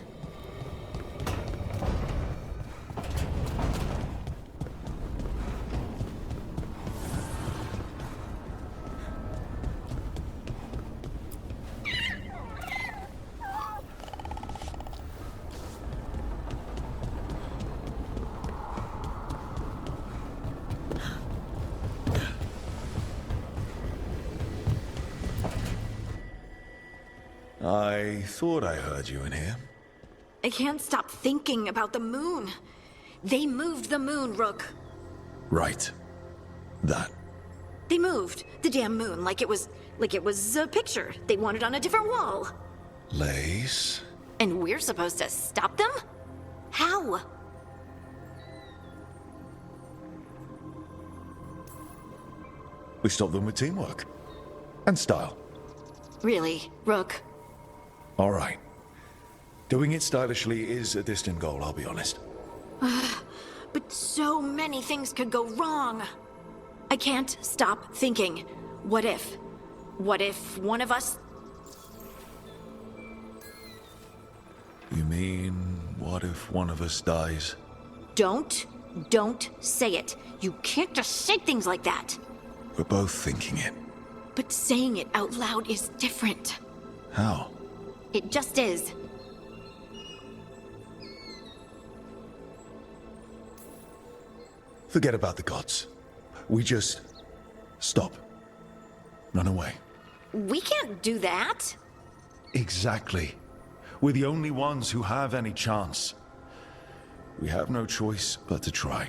I thought I heard you in here. I can't stop thinking about the moon. They moved the moon, Rook. Right. That. They moved the damn moon like it was a picture they wanted on a different wall. Lace? And we're supposed to stop them? How? We stop them with teamwork. And style. Really, Rook? All right. Doing it stylishly is a distant goal, I'll be honest. But so many things could go wrong. I can't stop thinking. What if? What if one of us... You mean, what if one of us dies? Don't say it. You can't just say things like that. We're both thinking it. But saying it out loud is different. How? It just is. Forget about the gods. We just stop. Run away. We can't do that. Exactly. We're the only ones who have any chance. We have no choice but to try.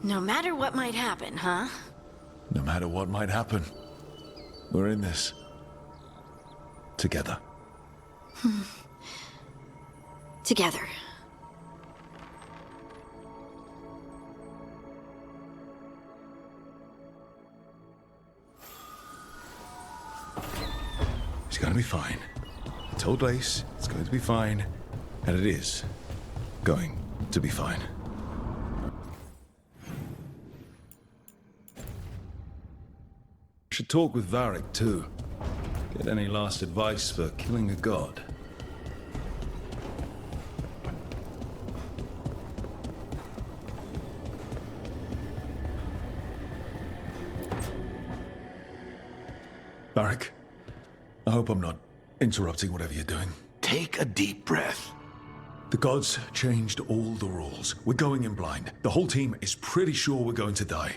No matter what might happen, huh? No matter what might happen, we're in this. Together. Together. It's gonna be fine. I told Lace it's going to be fine, and it is going to be fine. Should talk with Varric too. Get any last advice for killing a god. Varric, I hope I'm not interrupting whatever you're doing. Take a deep breath. The gods changed all the rules. We're going in blind. The whole team is pretty sure we're going to die.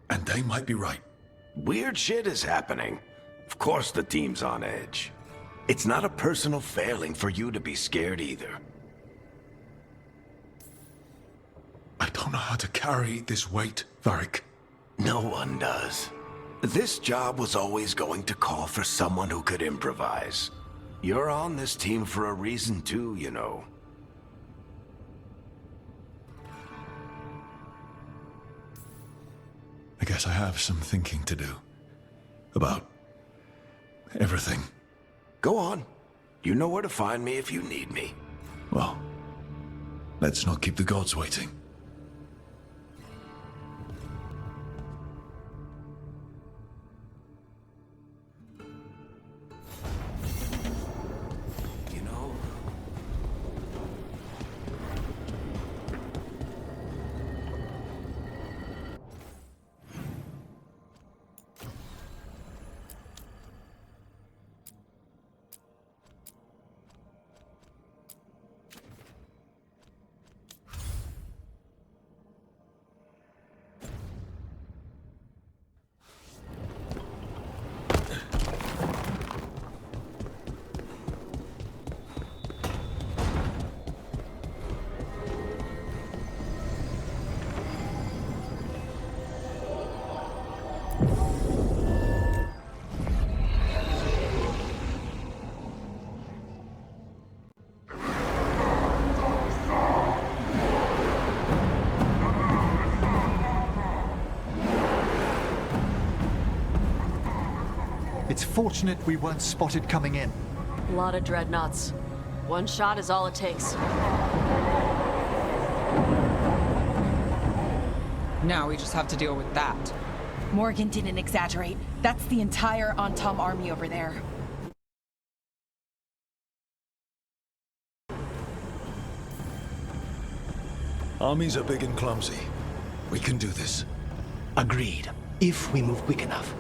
And they might be right. Weird shit is happening. Of course the team's on edge. It's not a personal failing for you to be scared either. I don't know how to carry this weight, Varric. No one does. This job was always going to call for someone who could improvise. You're on this team for a reason too, you know. I guess I have some thinking to do. About everything. Go on. You know where to find me if you need me. Well, let's not keep the gods waiting. It's fortunate we weren't spotted coming in. A lot of dreadnoughts. One shot is all it takes. Now we just have to deal with that. Morgan didn't exaggerate. That's the entire Antom army over there. Armies are big and clumsy. We can do this. Agreed. If we move quick enough.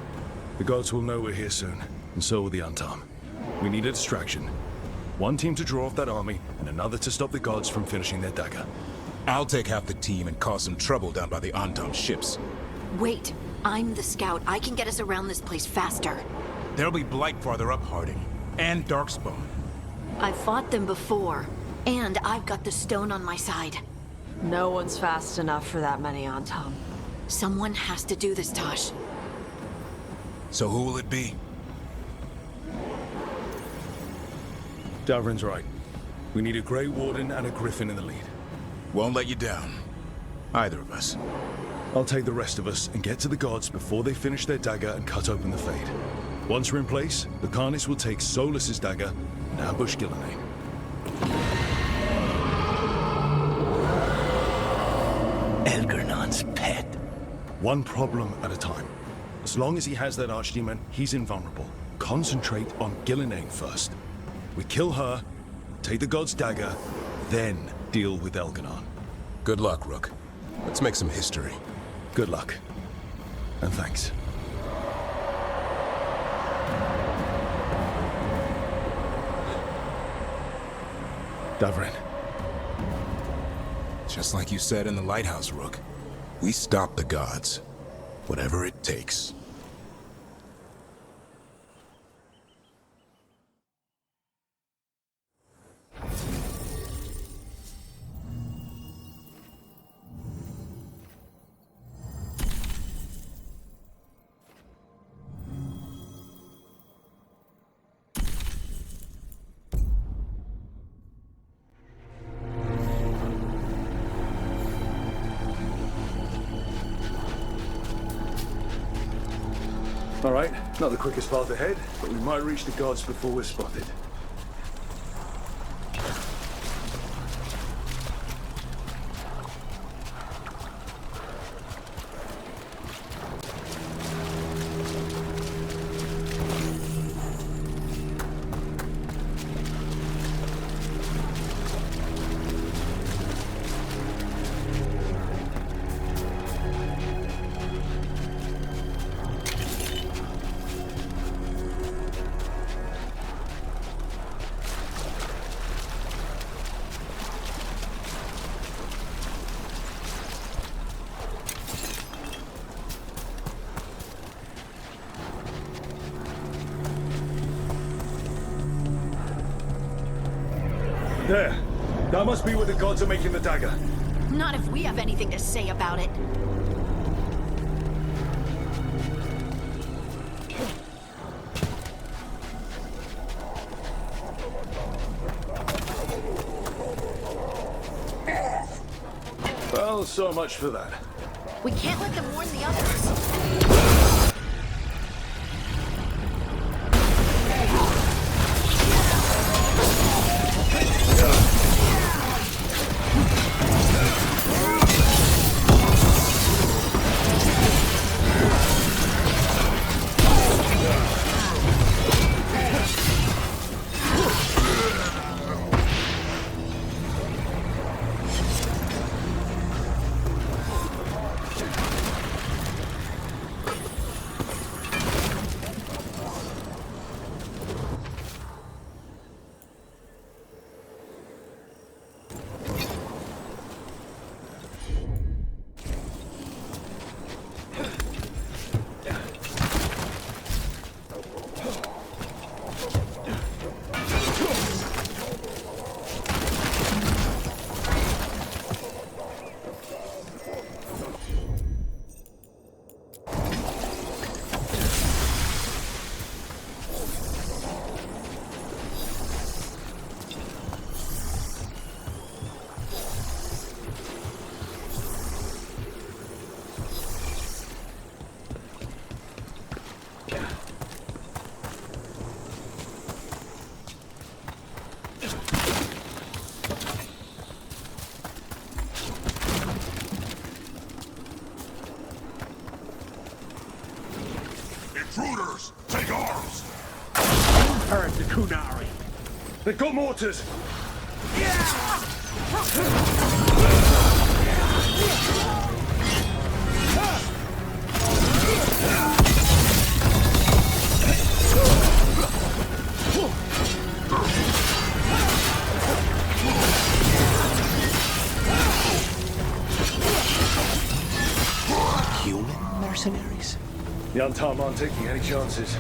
The gods will know we're here soon, and so will the Antom. We need a distraction. One team to draw off that army, and another to stop the gods from finishing their dagger. I'll take half the team and cause some trouble down by the Antom ships. Wait, I'm the scout. I can get us around this place faster. There'll be Blight farther up, Harding. And Darkspawn. I've fought them before, and I've got the stone on my side. No one's fast enough for that many Antom. Someone has to do this, Tosh. So who will it be? Davrin's right. We need a Grey Warden and a Griffin in the lead. Won't let you down. Either of us. I'll take the rest of us and get to the gods before they finish their dagger and cut open the Fade. Once we're in place, the Carnis will take Solus's dagger and ambush Gillenane. Elgernon's pet. One problem at a time. As long as he has that archdemon, he's invulnerable. Concentrate on Gillenane first. We kill her, take the god's dagger, then deal with Elganon. Good luck, Rook. Let's make some history. Good luck. And thanks. Davrin. Just like you said in the lighthouse, Rook. We stop the gods. Whatever it takes. All right, not the quickest path ahead, but we might reach the gods before we're spotted. There. That must be where the gods are making the dagger. Not if we have anything to say about it. Well, so much for that. We can't let them warn the others. to Kunari. They've got mortars! Human mercenaries? The Antam aren't taking any chances.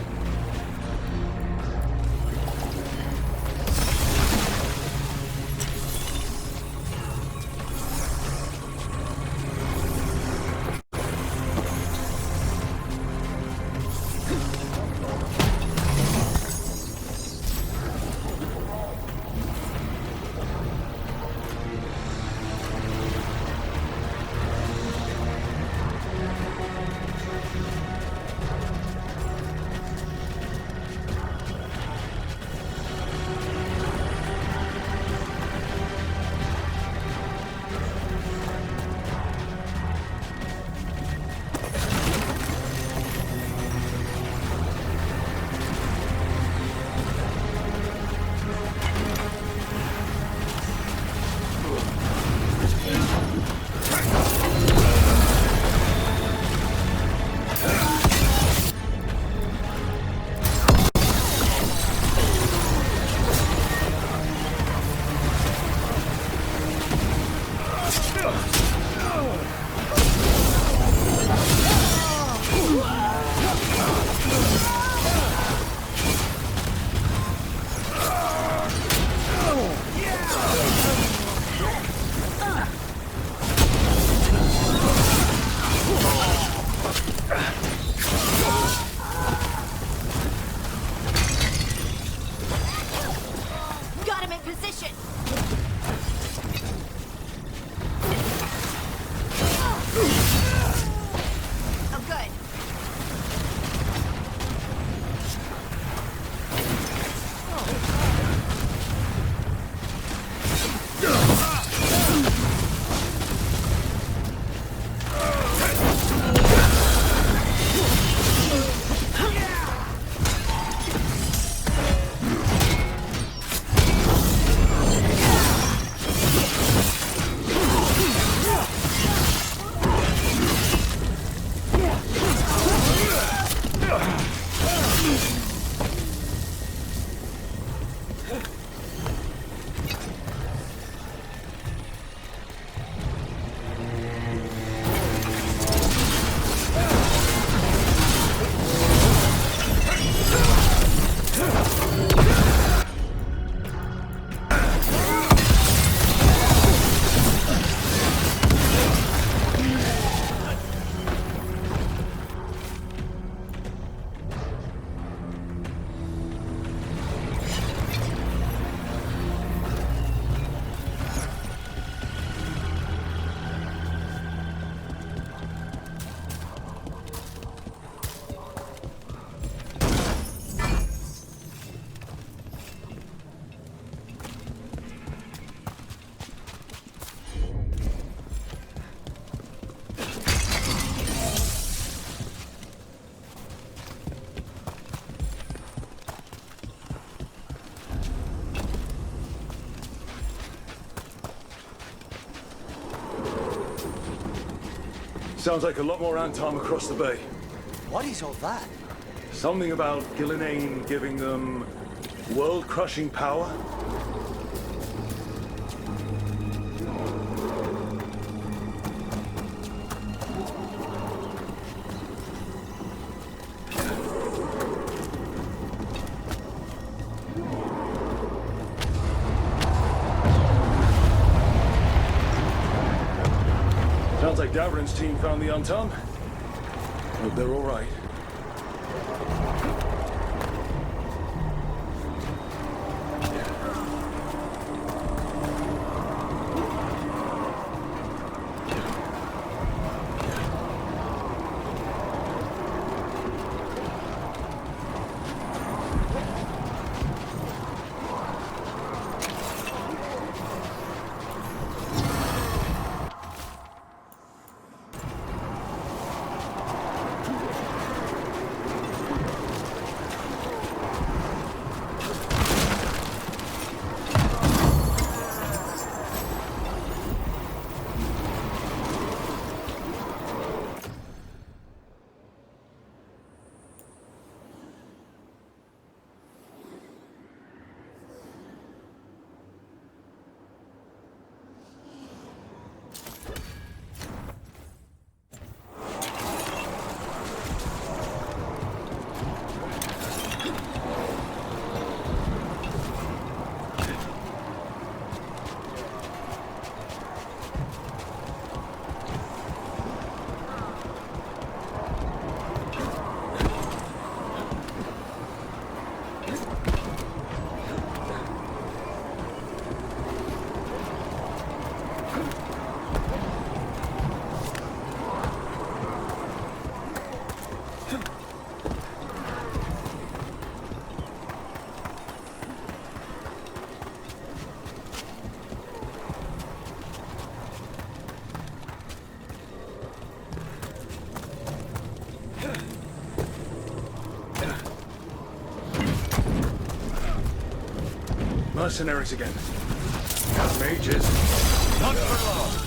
Sounds like a lot more Antam across the bay. What is all that? Something about Gillenane giving them world-crushing power? Sounds like Davrin's team found the Antam. Hope they're all right. Mercenaries again. Mages. Not for long.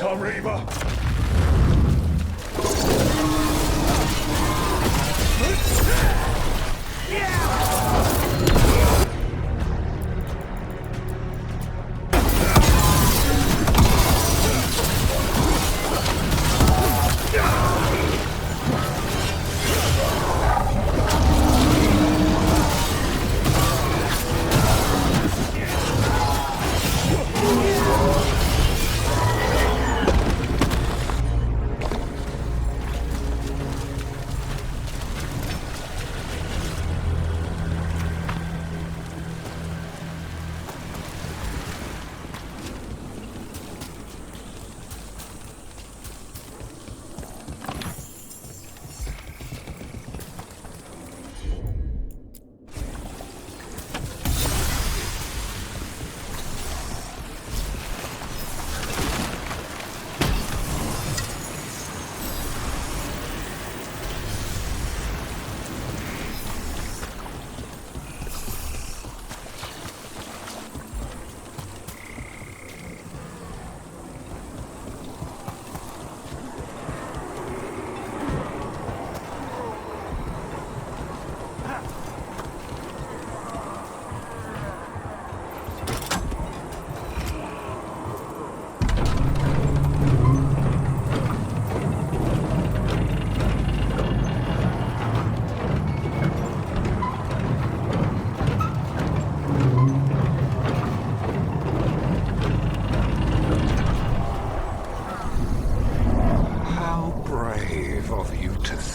Tom Reaver!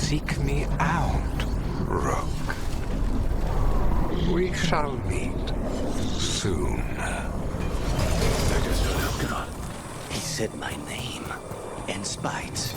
Seek me out, Rook. We shall meet soon. He said my name and spite.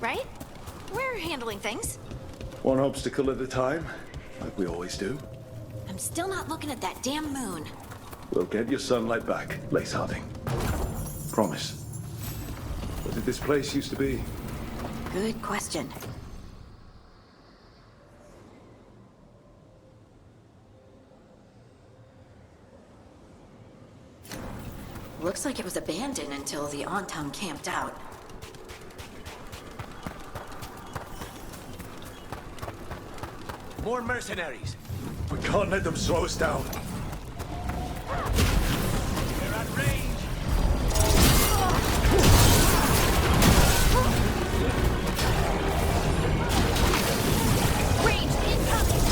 right? We're handling things. One obstacle at a time, like we always do. I'm still not looking at that damn moon. We'll get your sunlight back, Lace Harding. Promise. What did this place used to be? Good question. Looks like it was abandoned until the Antam camped out. More mercenaries. We can't let them slow us down. They're at range. Range incoming!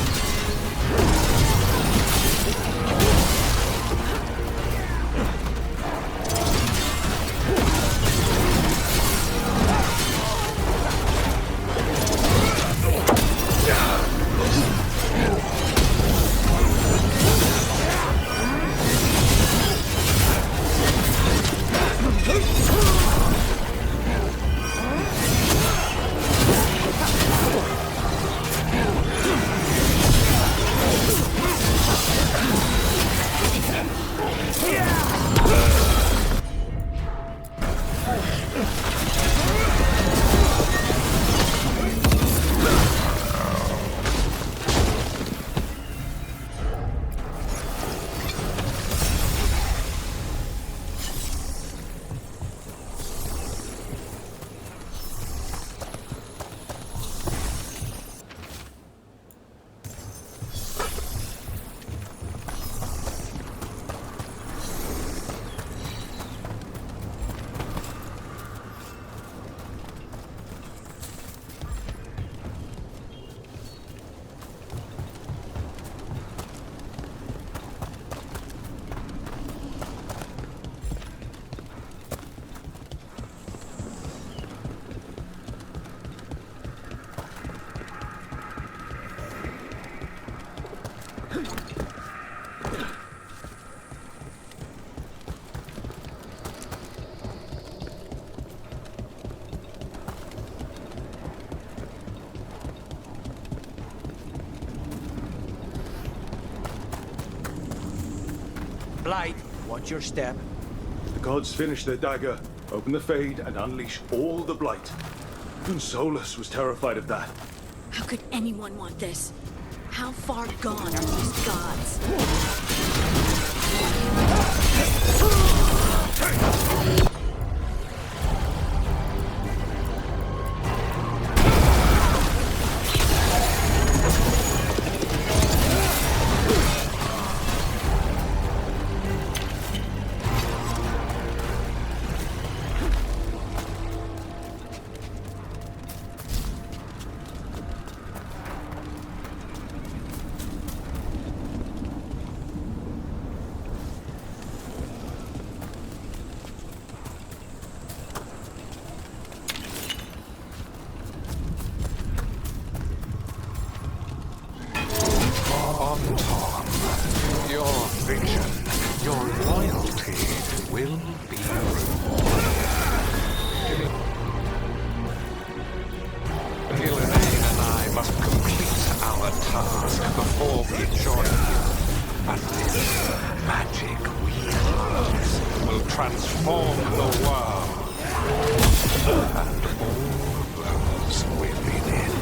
Blight, watch your step. The gods finish their dagger, open the Fade, and unleash all the Blight. Even Solus was terrified of that. How could anyone want this? How far gone are these gods? Your vision, your loyalty will be rewarded. Gillenane and I must complete our task before we join you. And this magic wheel will transform the world and all those within it.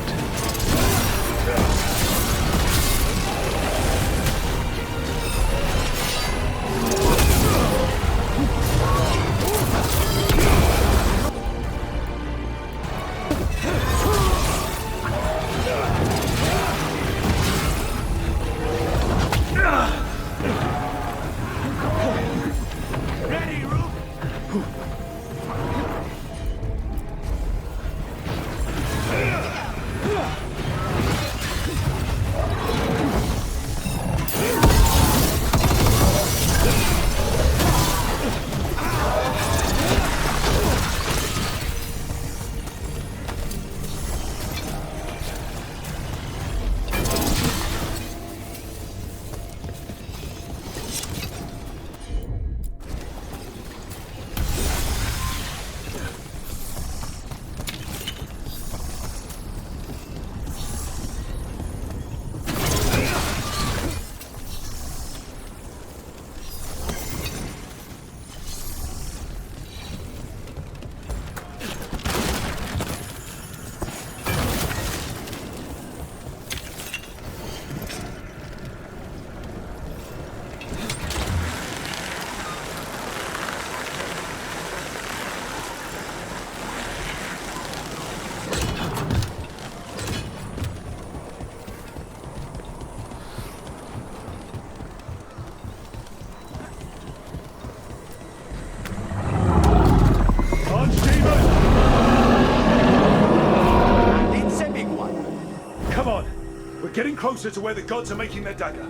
Ready, Rook? closer to where the gods are making their dagger.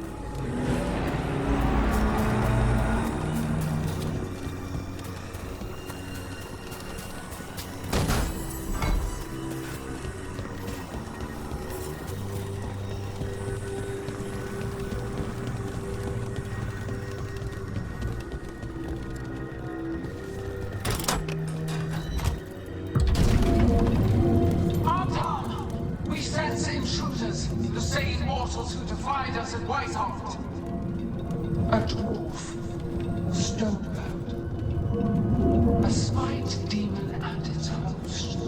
Artam! We sense intruders, the same mortals who defied us at Whiteheart. A dwarf, Stonebird, a spite demon and its host.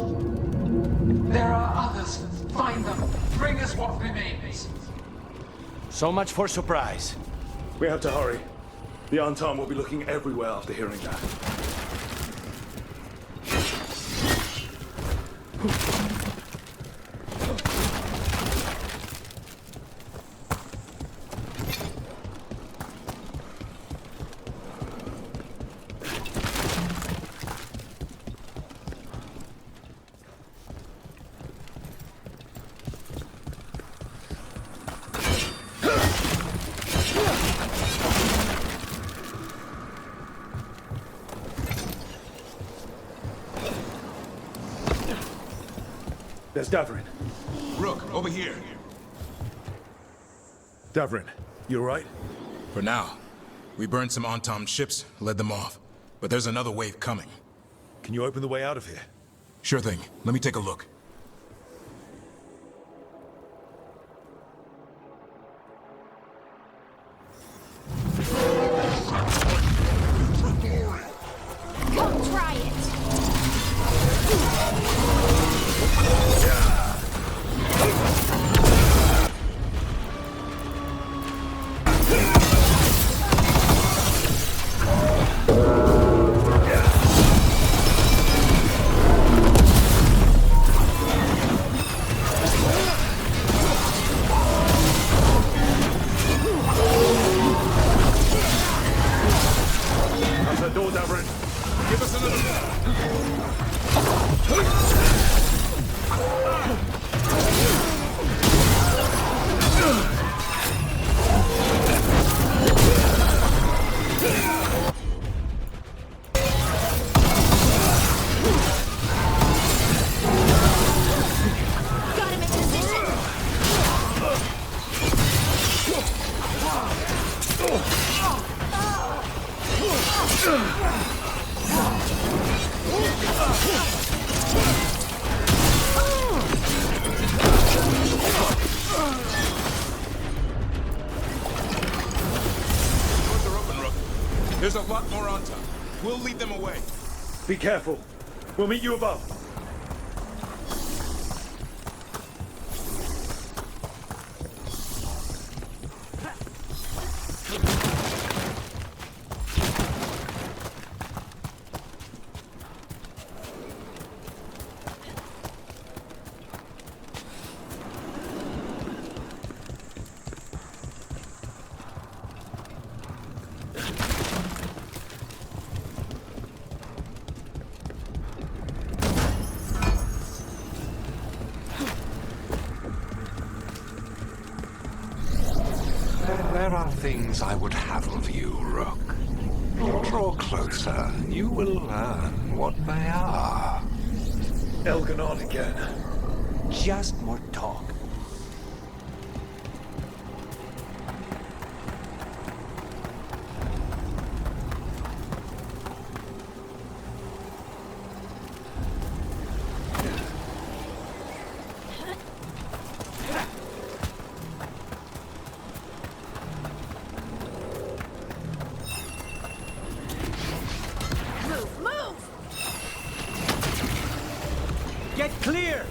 There are others. Find them. Bring us what remains. So much for surprise. We have to hurry. The Antam will be looking everywhere after hearing that. There's Davrin. Rook, over here. Davrin, you alright? For now. We burned some Antam ships, led them off. But there's another wave coming. Can you open the way out of here? Sure thing. Let me take a look. Come try it. How's that door, Davrin? Give us Got him in position. Doors are open, Rook. There's a lot more Antam. We'll lead them away. Be careful. We'll meet you above. There are things I would have of you, Rook. Draw closer. You will learn what they are. Elgonard again. Just more talk. Move, move! Get clear!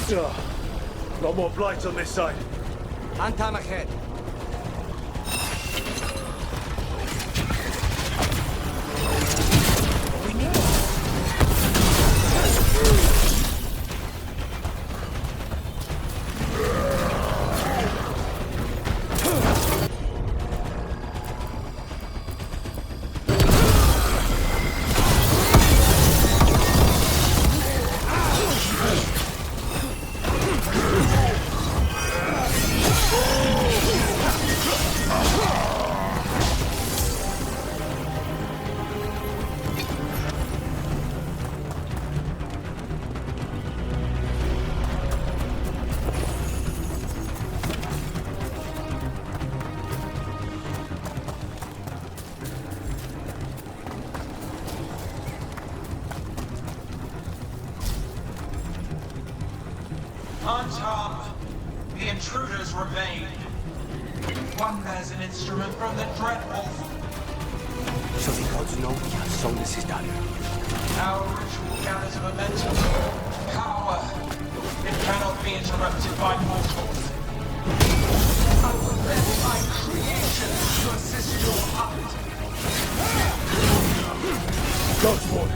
Got more blights on this side. Antam ahead. Antam, the intruders remain. One bears an instrument from the Dreadwolf. So the gods know we have sown this is done. Our ritual gathers momentum, power. It cannot be interrupted by mortals. I will let my creation to assist your art. Godsword!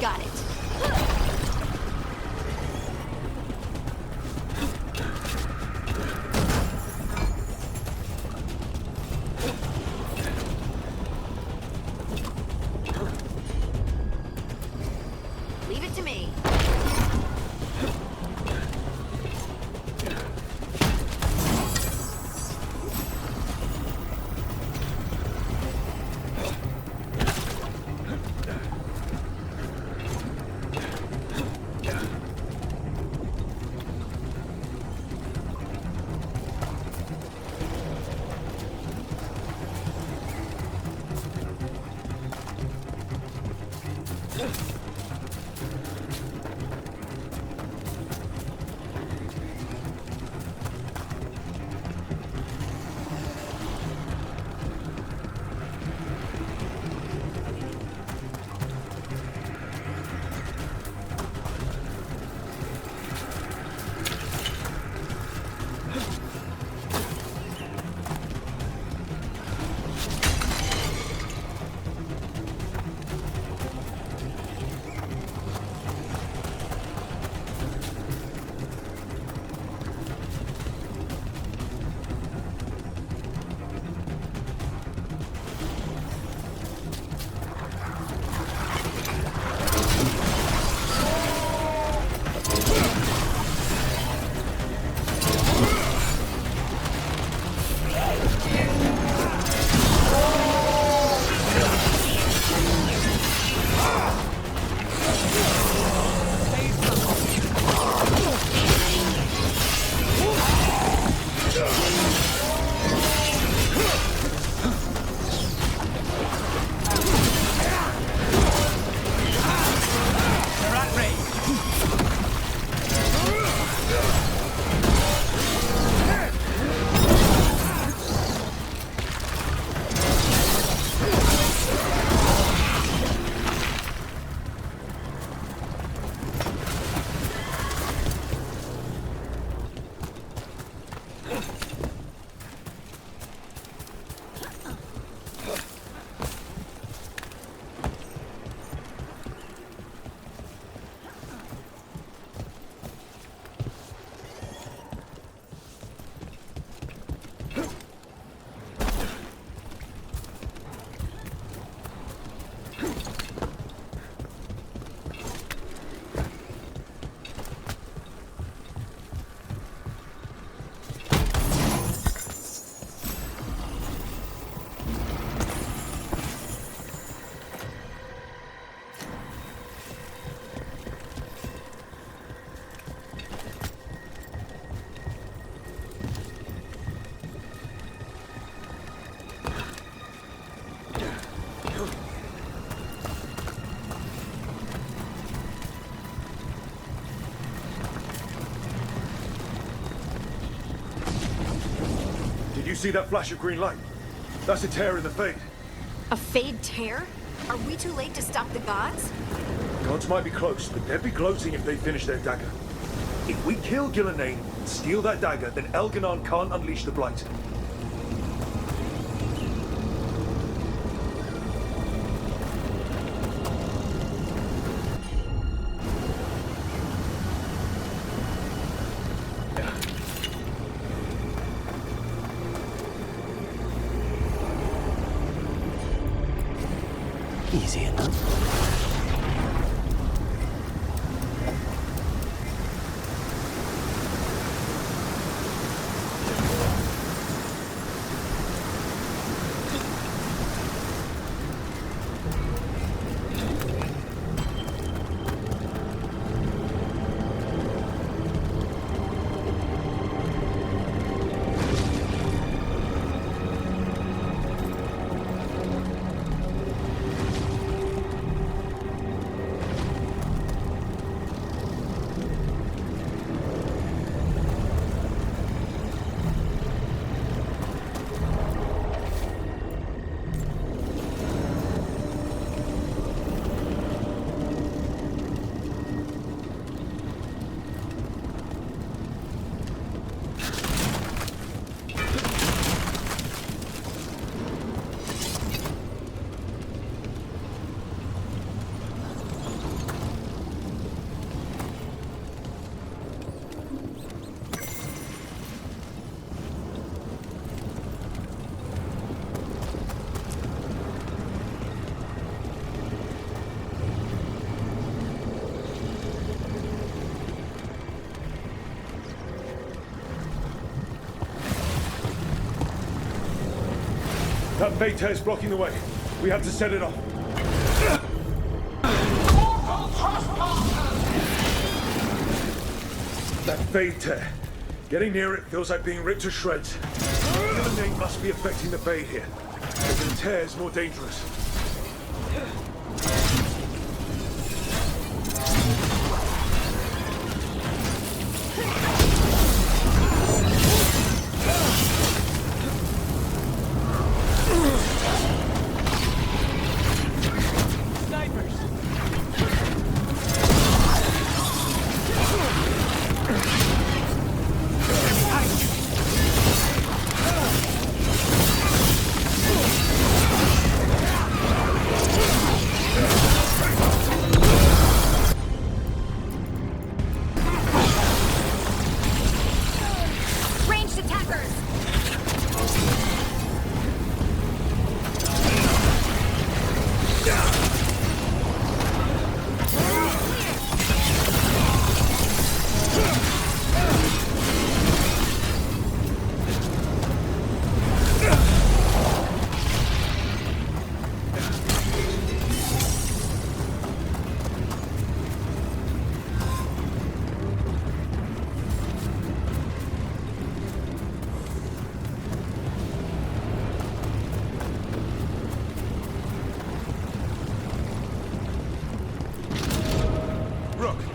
Got it. Leave it to me. You see that flash of green light? That's a tear in the Fade. A Fade tear? Are we too late to stop the gods? Gods might be close, but they'd be gloating if they finish their dagger. If we kill Gillenane and steal that dagger, then Elganon can't unleash the Blight. Easy enough. That Fade tear's blocking the way. We have to set it off. That Fade tear. Getting near it feels like being ripped to shreds. Gillenane must be affecting the Fade here. But the tear's more dangerous.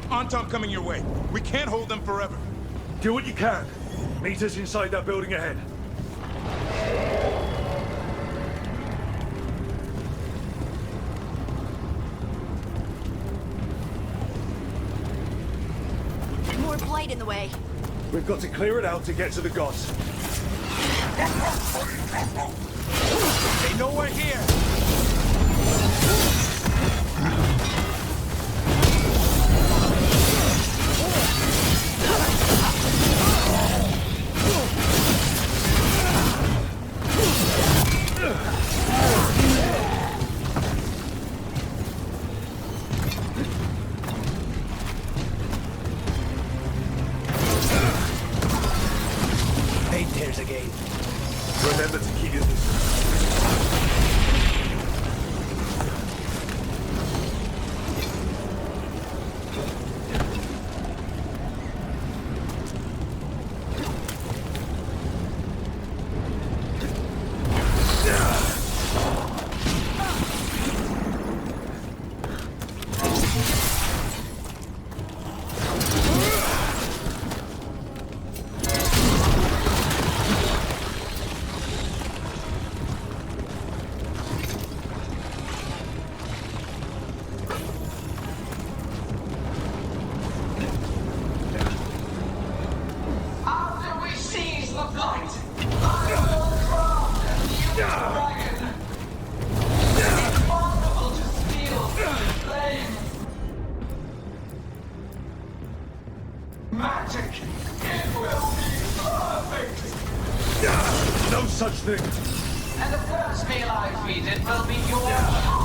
Antom coming your way. We can't hold them forever. Do what you can. Meet us inside that building ahead. More blight in the way. We've got to clear it out to get to the gods. They know we're here. Fade tears again. Remember to keep your distance. magic. It will be perfect. No such thing. And the first meal I feed it will be yours.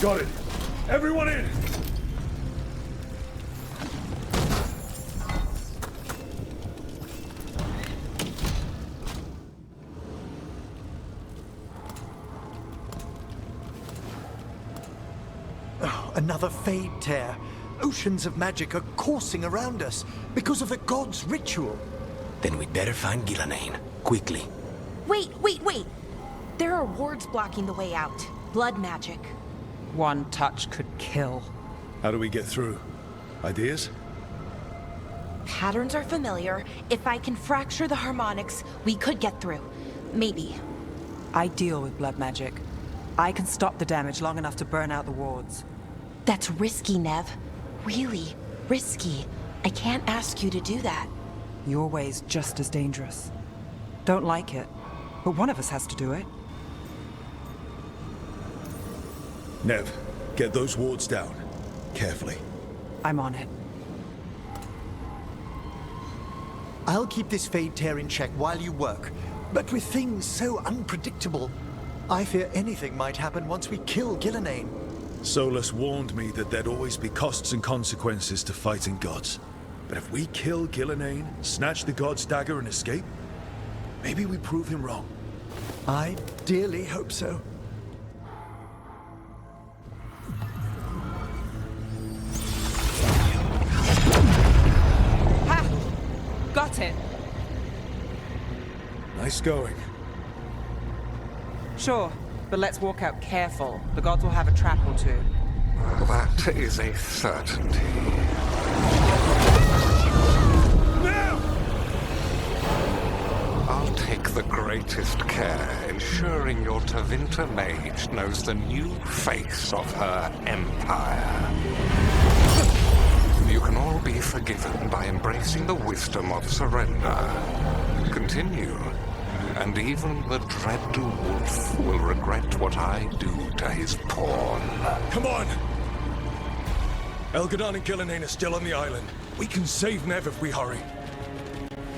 Got it. Everyone in! Oh, another Fade tear. Oceans of magic are coursing around us because of the god's ritual. Then we'd better find Gillenane. Quickly. Wait! There are wards blocking the way out. Blood magic. One touch could kill. How do we get through? Ideas? Patterns are familiar. If I can fracture the harmonics, we could get through. Maybe. I deal with blood magic. I can stop the damage long enough to burn out the wards. That's risky, Nev. Really risky. I can't ask you to do that. Your way's just as dangerous. Don't like it, but one of us has to do it. Nev, get those wards down. Carefully. I'm on it. I'll keep this Fade tear in check while you work. But with things so unpredictable, I fear anything might happen once we kill Gillenane. Solus warned me that there'd always be costs and consequences to fighting gods. But if we kill Gillenane, snatch the god's dagger and escape, maybe we prove him wrong. I dearly hope so. Got it. Nice going. Sure, but let's walk out careful. The gods will have a trap or two. That is a certainty. Now! I'll take the greatest care, ensuring your Tevinter mage knows the new face of her empire. You can all be forgiven by embracing the wisdom of surrender. Continue, and even the dread wolf will regret what I do to his pawn. Come on! Elgadon and Gillenane are still on the island. We can save Nev if we hurry.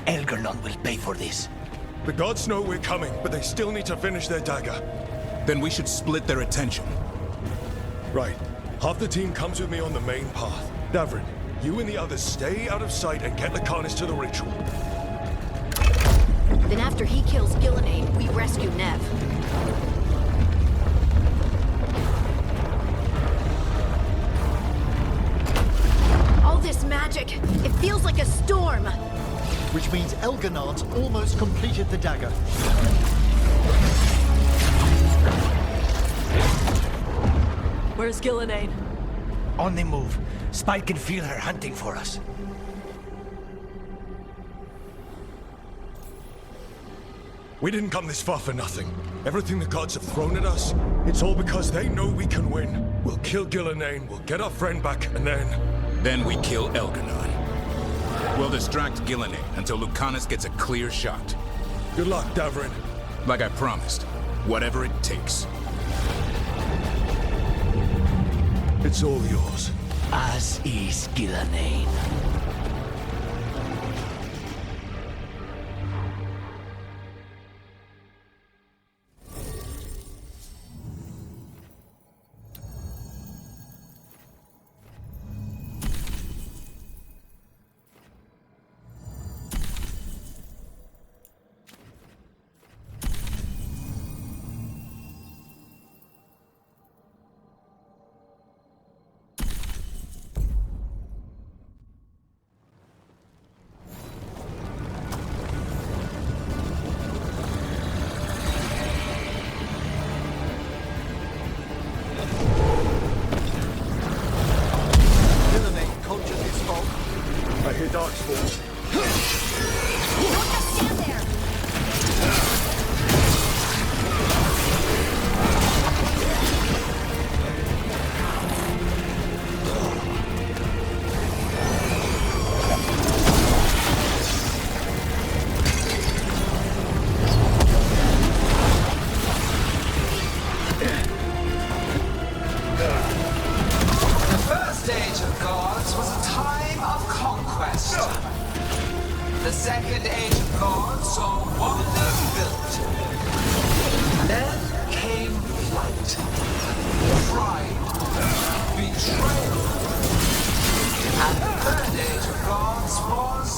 Elgarnon will pay for this. The gods know we're coming, but they still need to finish their dagger. Then we should split their attention. Right. Half the team comes with me on the main path. Davrin, you and the others stay out of sight and get Lucanus to the ritual. Then after he kills Gillenane, we rescue Nev. All this magic, it feels like a storm. Which means Elgarnon's almost completed the dagger. Where's Gillenane? On the move. Spike can feel her hunting for us. We didn't come this far for nothing. Everything the gods have thrown at us, it's all because they know we can win. We'll kill Gillenane, we'll get our friend back, and then... Then we kill Elgarnon. We'll distract Gillenane until Lucanus gets a clear shot. Good luck, Davrin. Like I promised. Whatever it takes. It's all yours. As is Gillenane. I hear Darkspawn. Don't just stand there! The first age of gods was a time of conquest. The second age of gods saw wonders built. Then came flight, pride, betrayal. And the third age of gods was...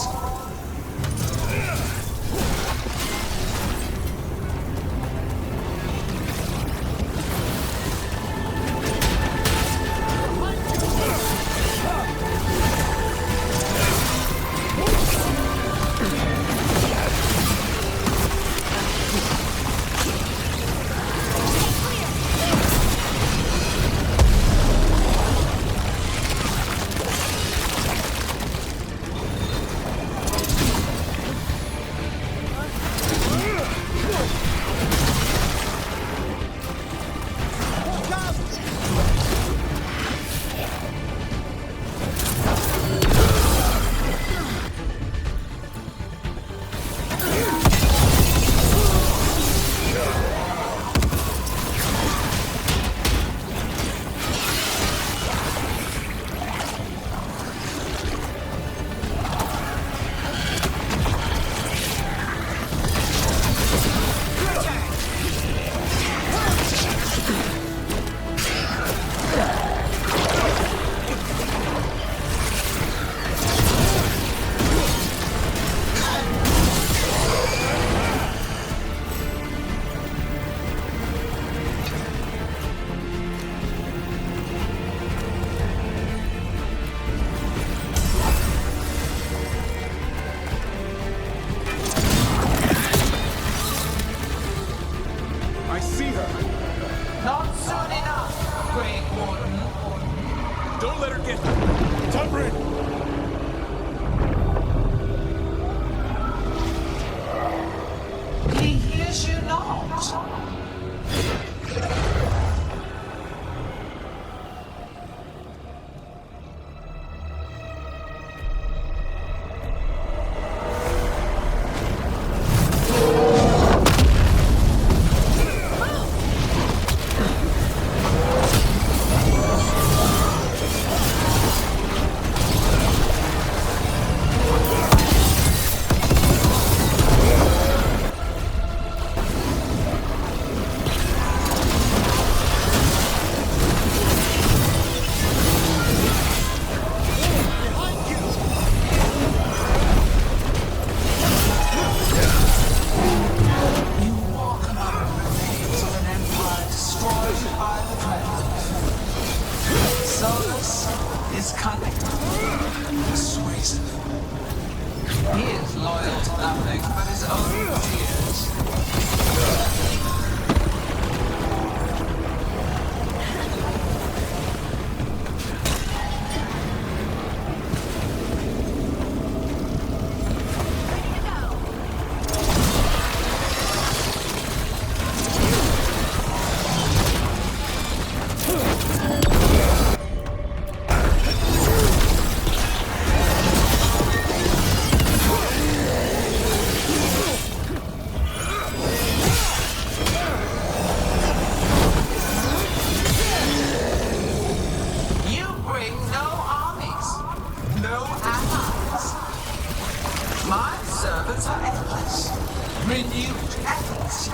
renewed efforts,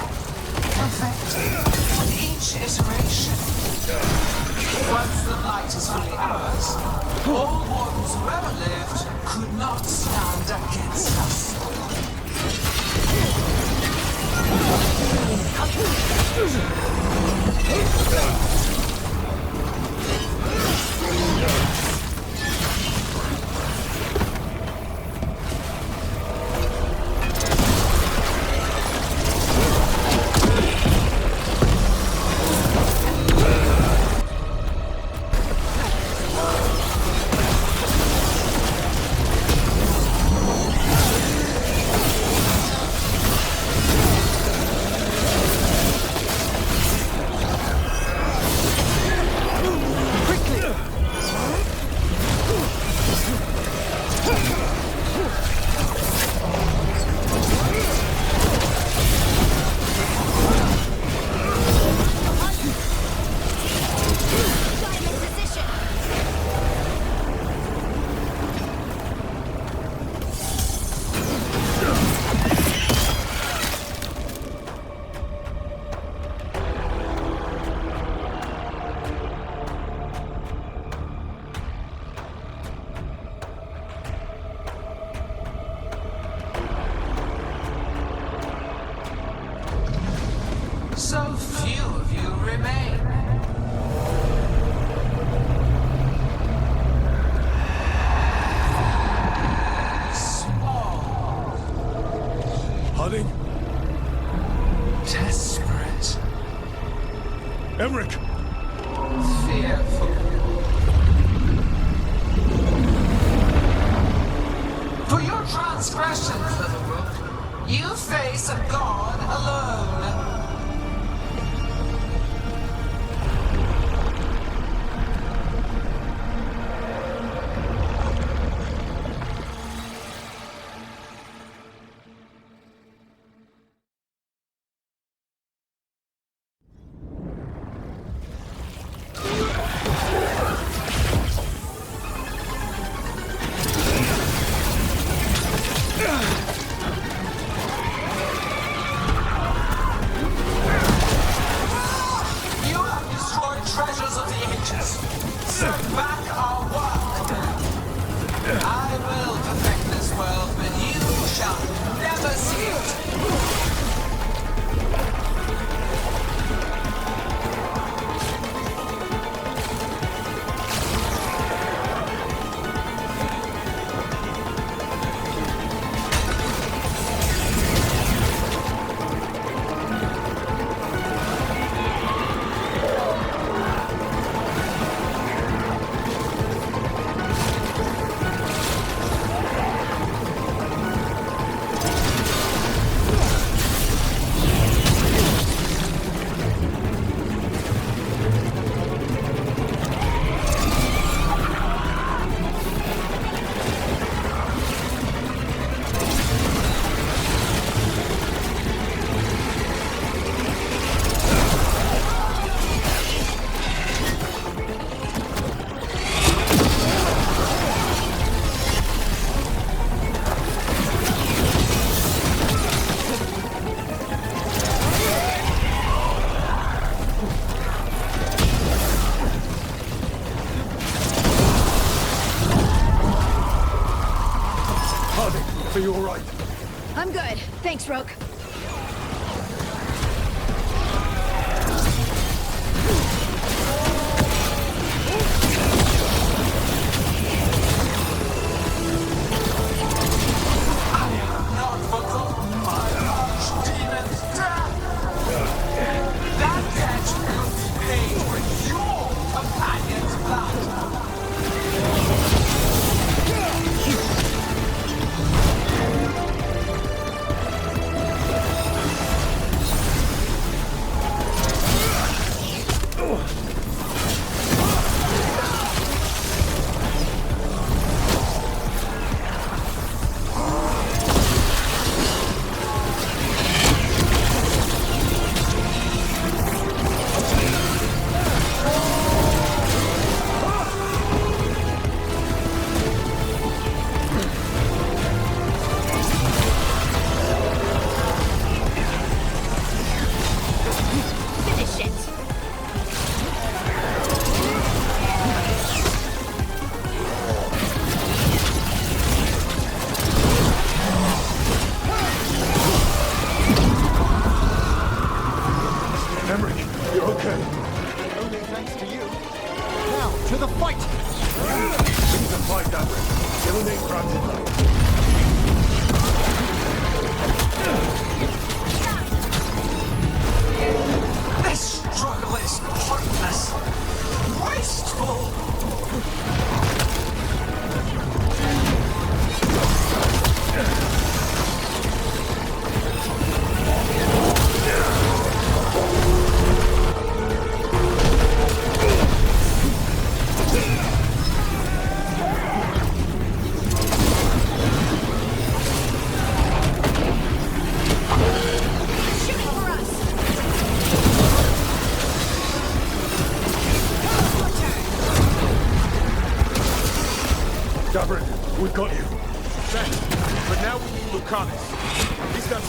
perfected with each iteration. Once the light is fully ours, all wardens who ever lived could not stand against us. So few of you remain. Small. Harding? Desperate. Emmerich! Fearful. For your transgressions, little Rook, you face a god alone. I will perfect this world, but you shall never see it. Are you all right? I'm good. Thanks, Rook.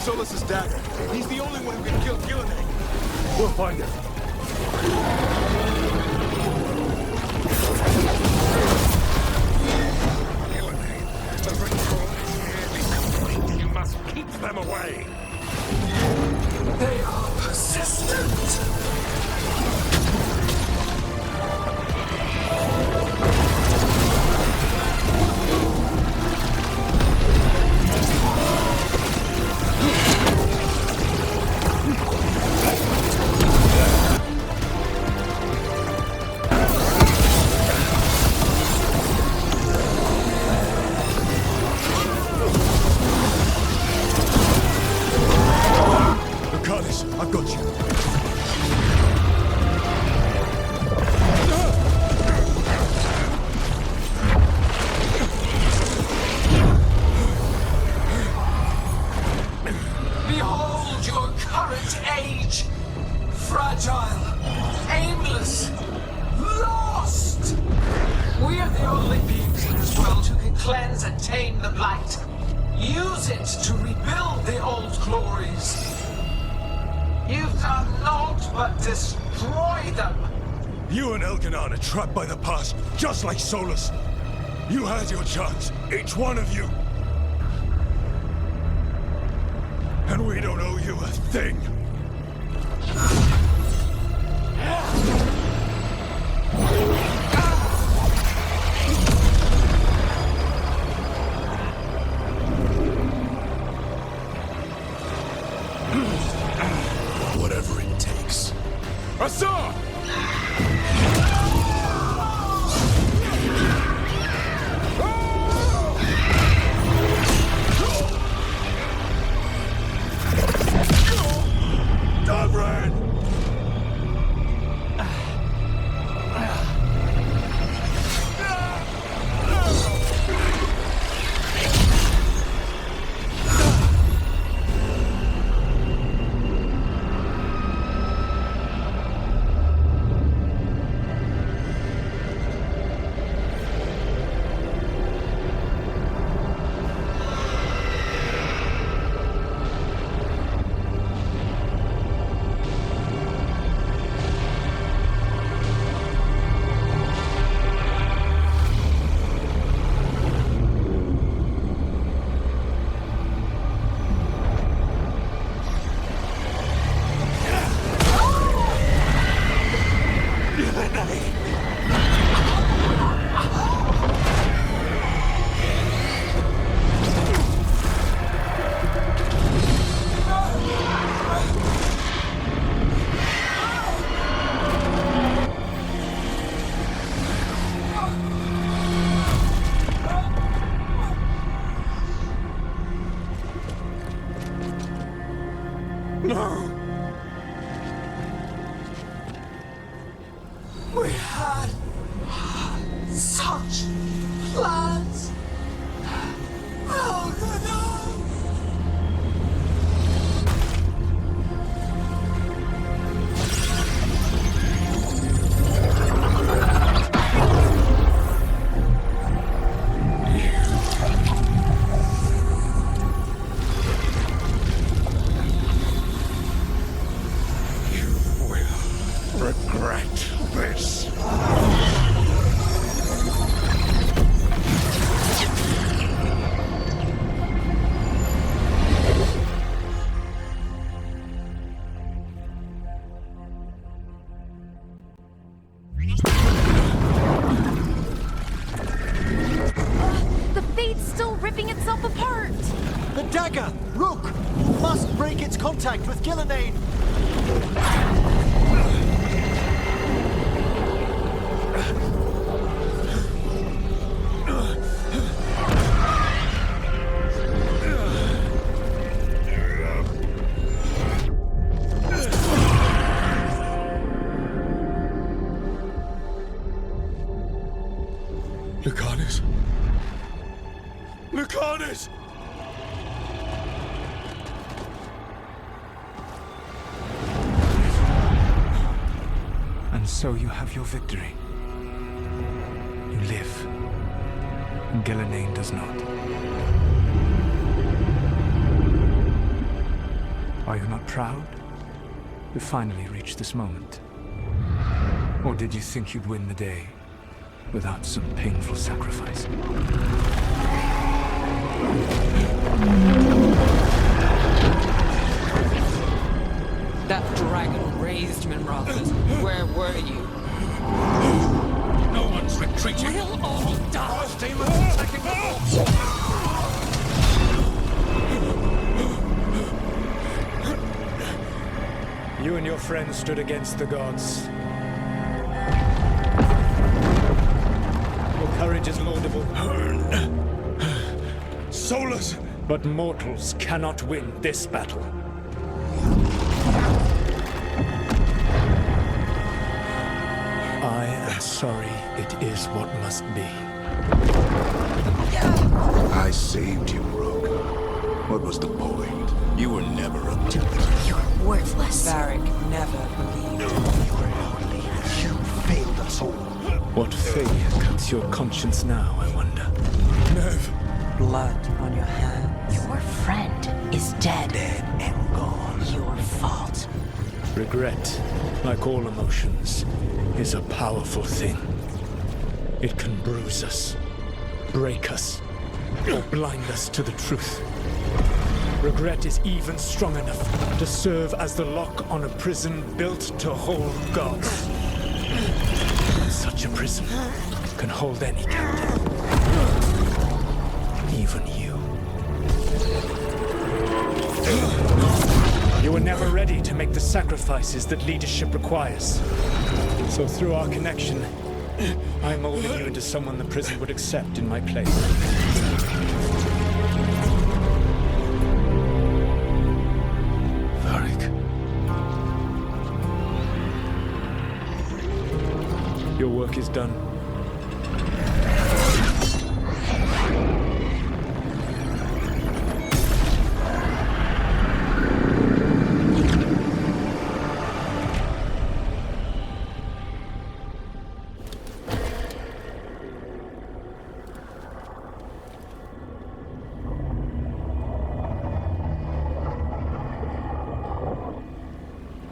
Solus's dagger. He's the only one who can kill Gillenay. We'll find him. The ritual is nearly complete. You must keep them away. They are persistent. I've got you. Behold your current age. Fragile, aimless, lost. We are the only beings in this world who can cleanse and tame the blight. Use it to rebuild the old glories. You've done naught but destroy them! You and Elganon are trapped by the past, just like Solus. You had your chance, each one of you. And we don't owe you a thing. Whatever it takes. Assad! Davran! No! We had such plans! Oh, no! Regret this. The Fate's still ripping itself apart! The dagger! Rook! You must break its contact with Gillenane! Lucanus? Lucanus! And so you have your victory. You live. Gillenane does not. Are you not proud? You finally reached this moment. Or did you think you'd win the day without some painful sacrifice? That dragon raised Minrathas. Where were you? No one's retreating. We'll all die. First demons attacking the You and your friends stood against the gods. Your courage is laudable. Solus! But mortals cannot win this battle. I am sorry, it is what must be. I saved you, Rook. What was the point? You were never up to it. You're worthless. Varric never believed. You failed us all. What fate cuts your conscience now, I wonder? Nev! Blood on your hands. Your friend is dead. Dead and gone. Your fault. Regret, like all emotions, is a powerful thing. It can bruise us, break us, or blind us to the truth. Regret is even strong enough to serve as the lock on a prison built to hold gods. Such a prison can hold any captive. Even you. You were never ready to make the sacrifices that leadership requires. So through our connection, I molded you into someone the prison would accept in my place. Varric. Your work is done.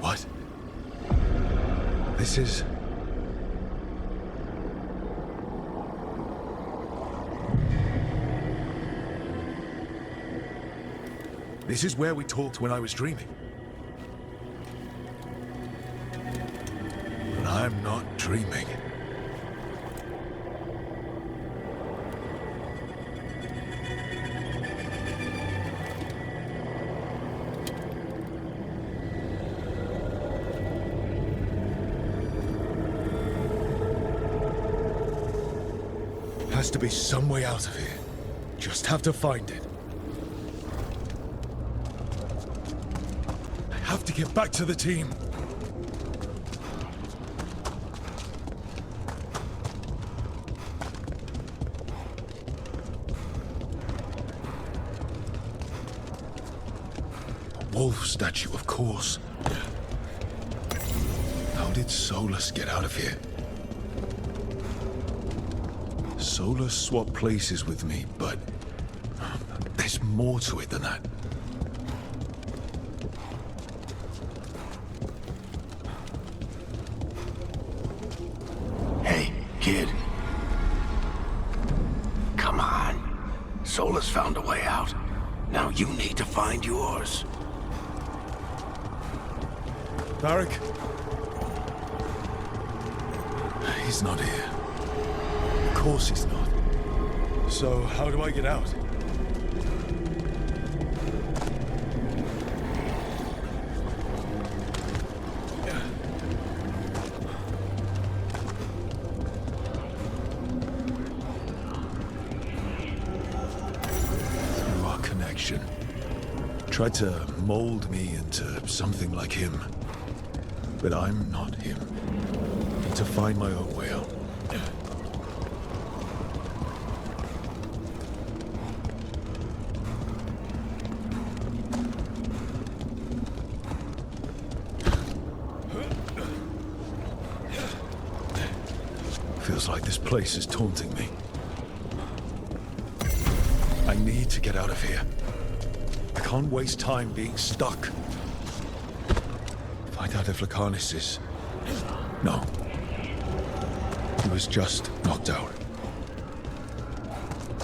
What? This is... This is where we talked when I was dreaming. But I'm not dreaming. Has to be some way out of here. Just have to find it. I have to get back to the team. A wolf statue, of course. How did Solus get out of here? Solus swapped places with me, but there's more to it than that. Hey, kid. Come on. Solus found a way out. Now you need to find yours. Varric? He's not here. Of course he's not. So, how do I get out? Through our connection. Tried to mold me into something like him. But I'm not him. Need to find my own way out. Feels like this place is taunting me. I need to get out of here. I can't waste time being stuck. Find out if Lucanus is... No. He was just knocked out.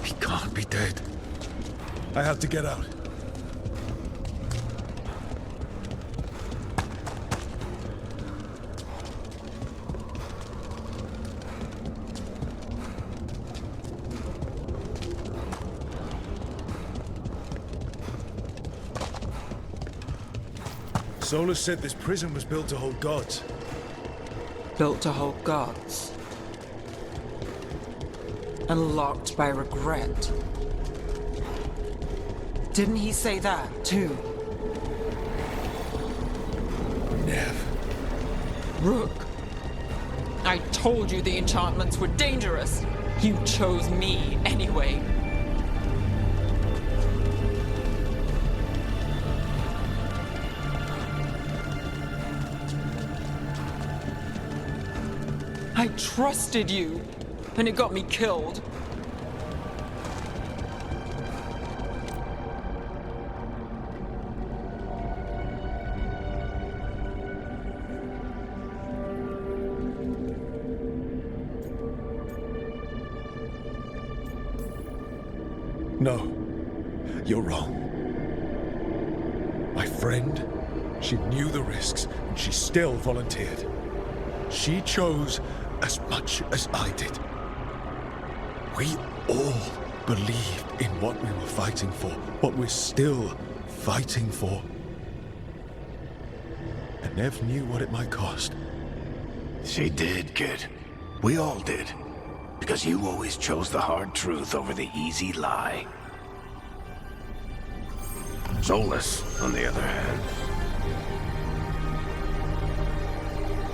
He can't be dead. I have to get out. Solus said this prison was built to hold gods. Built to hold gods. And locked by regret. Didn't he say that, too? Nev. Rook. I told you the enchantments were dangerous. You chose me anyway. I trusted you, and it got me killed. No, you're wrong. My friend, she knew the risks, and she still volunteered. She chose as much as I did. We all believed in what we were fighting for, what we're still fighting for. And Nev knew what it might cost. She did, kid. We all did. Because you always chose the hard truth over the easy lie. Solus, on the other hand.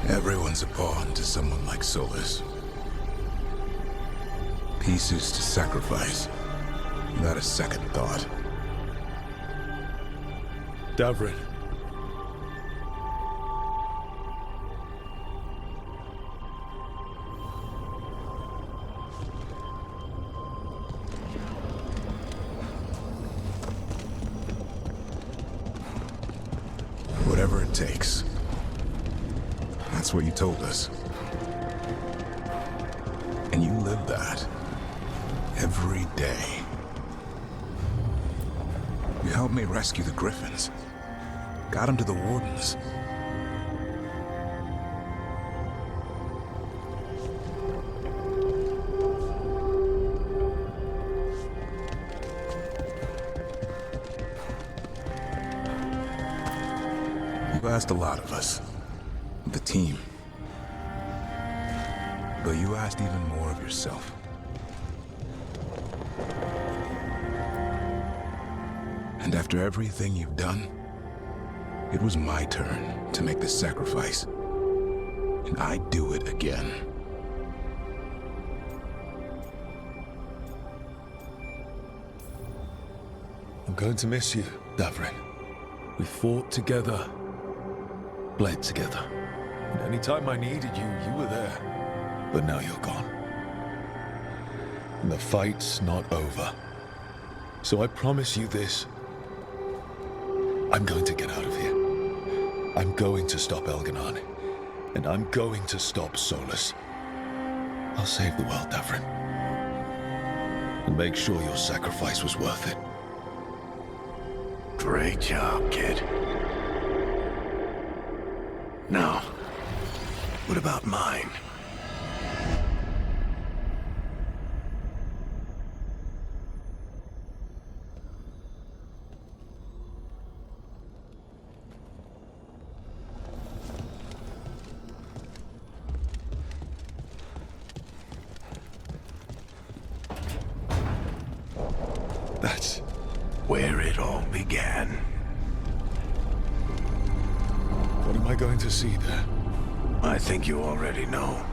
Everyone's a pawn to someone like Solus. Pieces to sacrifice, without a second thought. Davrin. Whatever it takes. That's what you told us. And you live that. Every day. You helped me rescue the Griffins. Got them to the Wardens. You've asked a lot of us. The team. But you asked even more of yourself. And after everything you've done, it was my turn to make the sacrifice. And I'd do it again. I'm going to miss you, Davrin. We fought together, bled together. And any time I needed you, you were there. But now you're gone. And the fight's not over. So I promise you this. I'm going to get out of here. I'm going to stop Elganon. And I'm going to stop Solus. I'll save the world, Davrin. And make sure your sacrifice was worth it. Great job, kid. Now, what about mine? That's where it all began. What am I going to see there? I think you already know.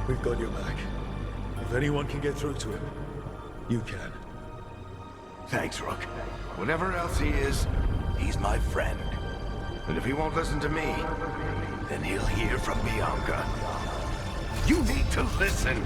We've got your back. If anyone can get through to him, you can. Thanks, Rook. Whatever else he is, he's my friend. And if he won't listen to me, then he'll hear from Bianca. You need to listen!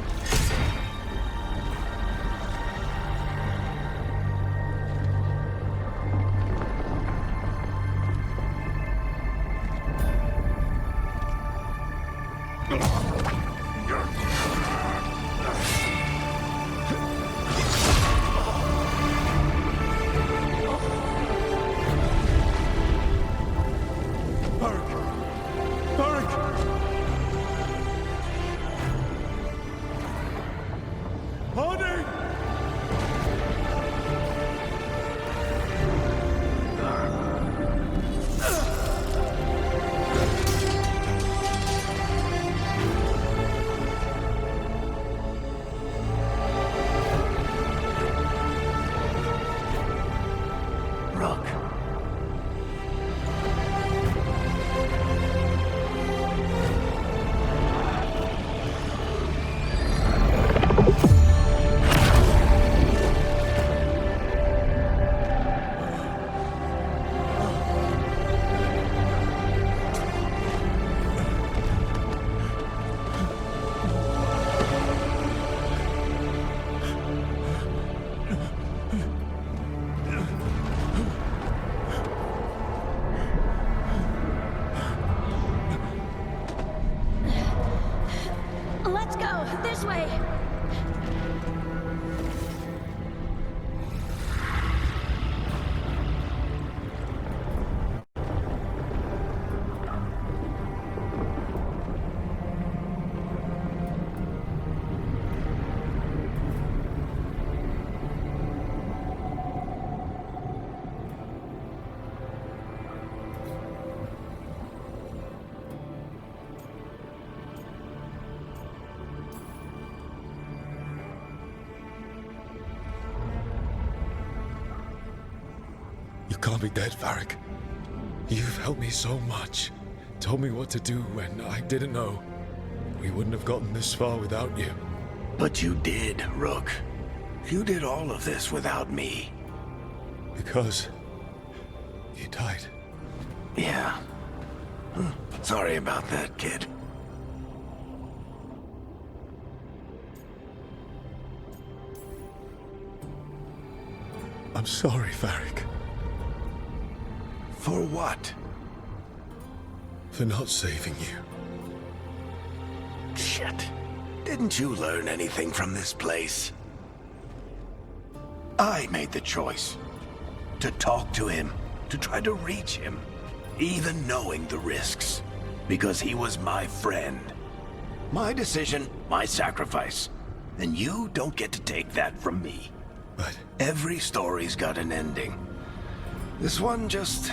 Let's go! This way! You can't be dead, Varric. You've helped me so much. Told me what to do when I didn't know. We wouldn't have gotten this far without you. But you did, Rook. You did all of this without me. Because you died. Yeah. Sorry about that, kid. I'm sorry, Varric. For what? For not saving you. Shit. Didn't you learn anything from this place? I made the choice. To talk to him. To try to reach him. Even knowing the risks. Because he was my friend. My decision, my sacrifice. And you don't get to take that from me. But every story's got an ending. This one just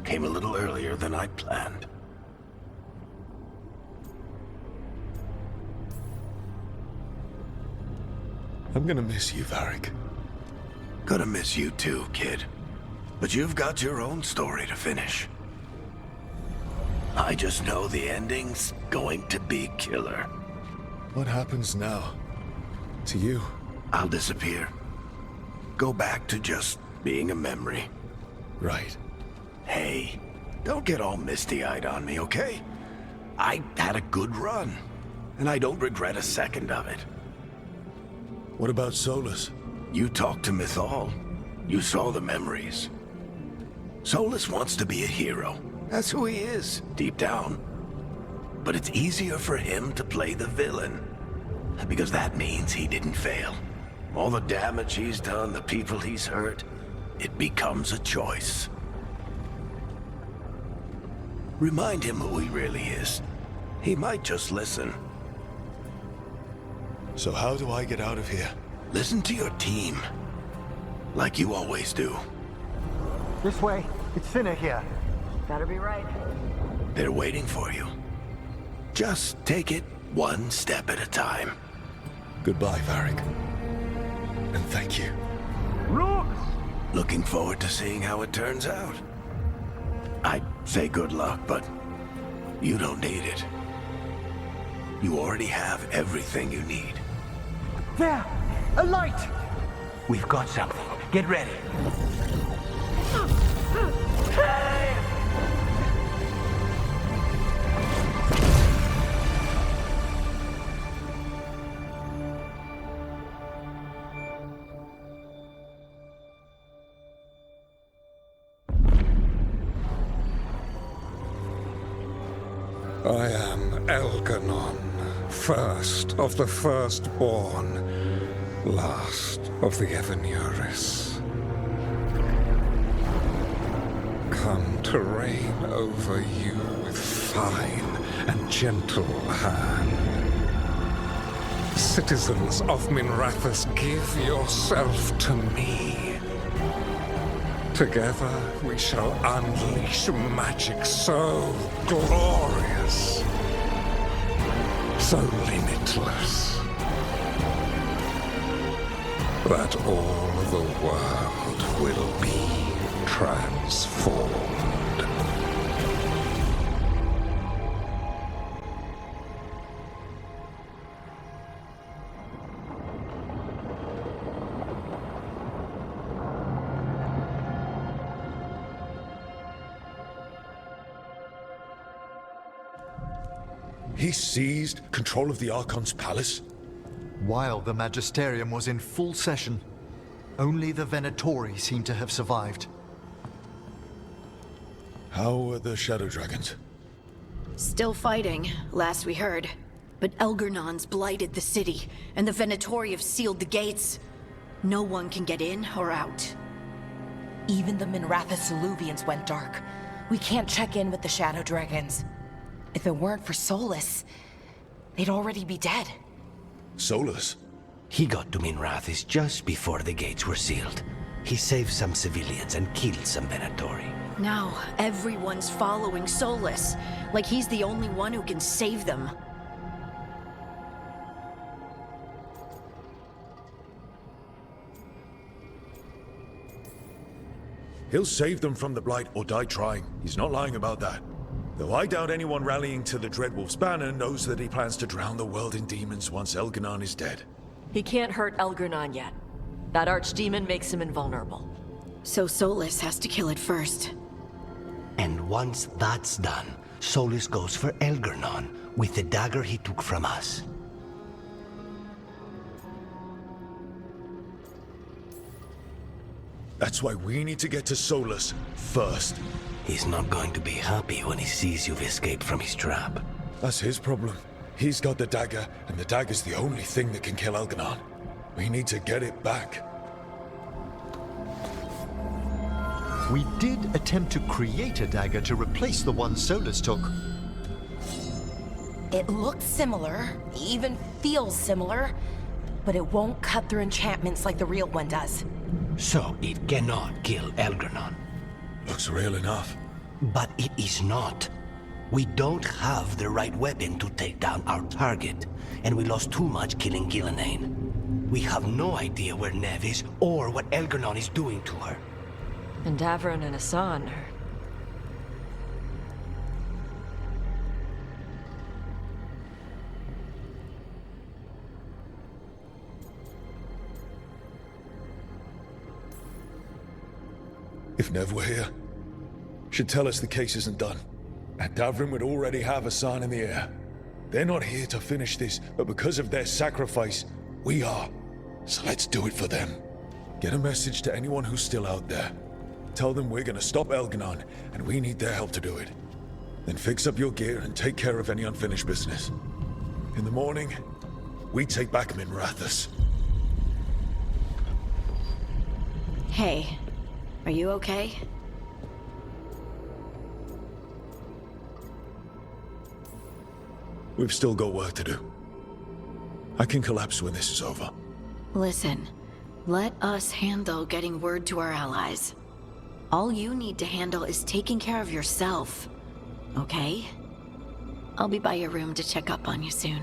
came a little earlier than I planned. I'm gonna miss you, Varric. Gonna miss you too, kid. But you've got your own story to finish. I just know the ending's going to be killer. What happens now? To you? I'll disappear. Go back to just being a memory. Right. Hey, don't get all misty-eyed on me, okay? I had a good run, and I don't regret a second of it. What about Solus? You talked to Mythal. You saw the memories. Solus wants to be a hero. That's who he is, deep down. But it's easier for him to play the villain, because that means he didn't fail. All the damage he's done, the people he's hurt, it becomes a choice. Remind him who he really is. He might just listen. So how do I get out of here? Listen to your team. Like you always do. This way. It's thinner here. Better be right. They're waiting for you. Just take it one step at a time. Goodbye, Varric. And thank you. Rook! Looking forward to seeing how it turns out. I'd say good luck, but you don't need it. You already have everything you need. There! A light! We've got something. Get ready. I am Elganon, first of the firstborn, last of the Evanuris. Come to reign over you with fine and gentle hand. Citizens of Minrathous, give yourself to me. Together we shall unleash magic so glorious, so limitless, that all the world will be transformed. He seized control of the Archon's palace? While the Magisterium was in full session, only the Venatori seem to have survived. How are the Shadow Dragons? Still fighting, last we heard. But Elgernon's blighted the city, and the Venatori have sealed the gates. No one can get in or out. Even the Minrathous Illuvians went dark. We can't check in with the Shadow Dragons. If it weren't for Solus, they'd already be dead. Solus? He got to Minrathous just before the gates were sealed. He saved some civilians and killed some Venatori. Now, everyone's following Solus, like he's the only one who can save them. He'll save them from the Blight or die trying. He's not lying about that. Though I doubt anyone rallying to the Dreadwolf's banner knows that he plans to drown the world in demons once Elganon is dead. He can't hurt Elgernon yet. That archdemon makes him invulnerable. So Solus has to kill it first. And once that's done, Solus goes for Elgernon with the dagger he took from us. That's why we need to get to Solus first. He's not going to be happy when he sees you've escaped from his trap. That's his problem. He's got the dagger, and the dagger's the only thing that can kill Elganon. We need to get it back. We did attempt to create a dagger to replace the one Solus took. It looks similar, even feels similar, but it won't cut through enchantments like the real one does. So it cannot kill Elganon. Looks real enough. But it is not. We don't have the right weapon to take down our target, and we lost too much killing Gillenane. We have no idea where Neve is or what Elganon is doing to her. And Davron and Asan are... If Nev were here, she'd tell us the case isn't done. And Davrin would already have a sign in the air. They're not here to finish this, but because of their sacrifice, we are. So let's do it for them. Get a message to anyone who's still out there. Tell them we're gonna stop Elganon, and we need their help to do it. Then fix up your gear and take care of any unfinished business. In the morning, we take back Minrathous. Hey, are you okay? We've still got work to do. I can collapse when this is over. Listen, let us handle getting word to our allies. All you need to handle is taking care of yourself, okay? I'll be by your room to check up on you soon.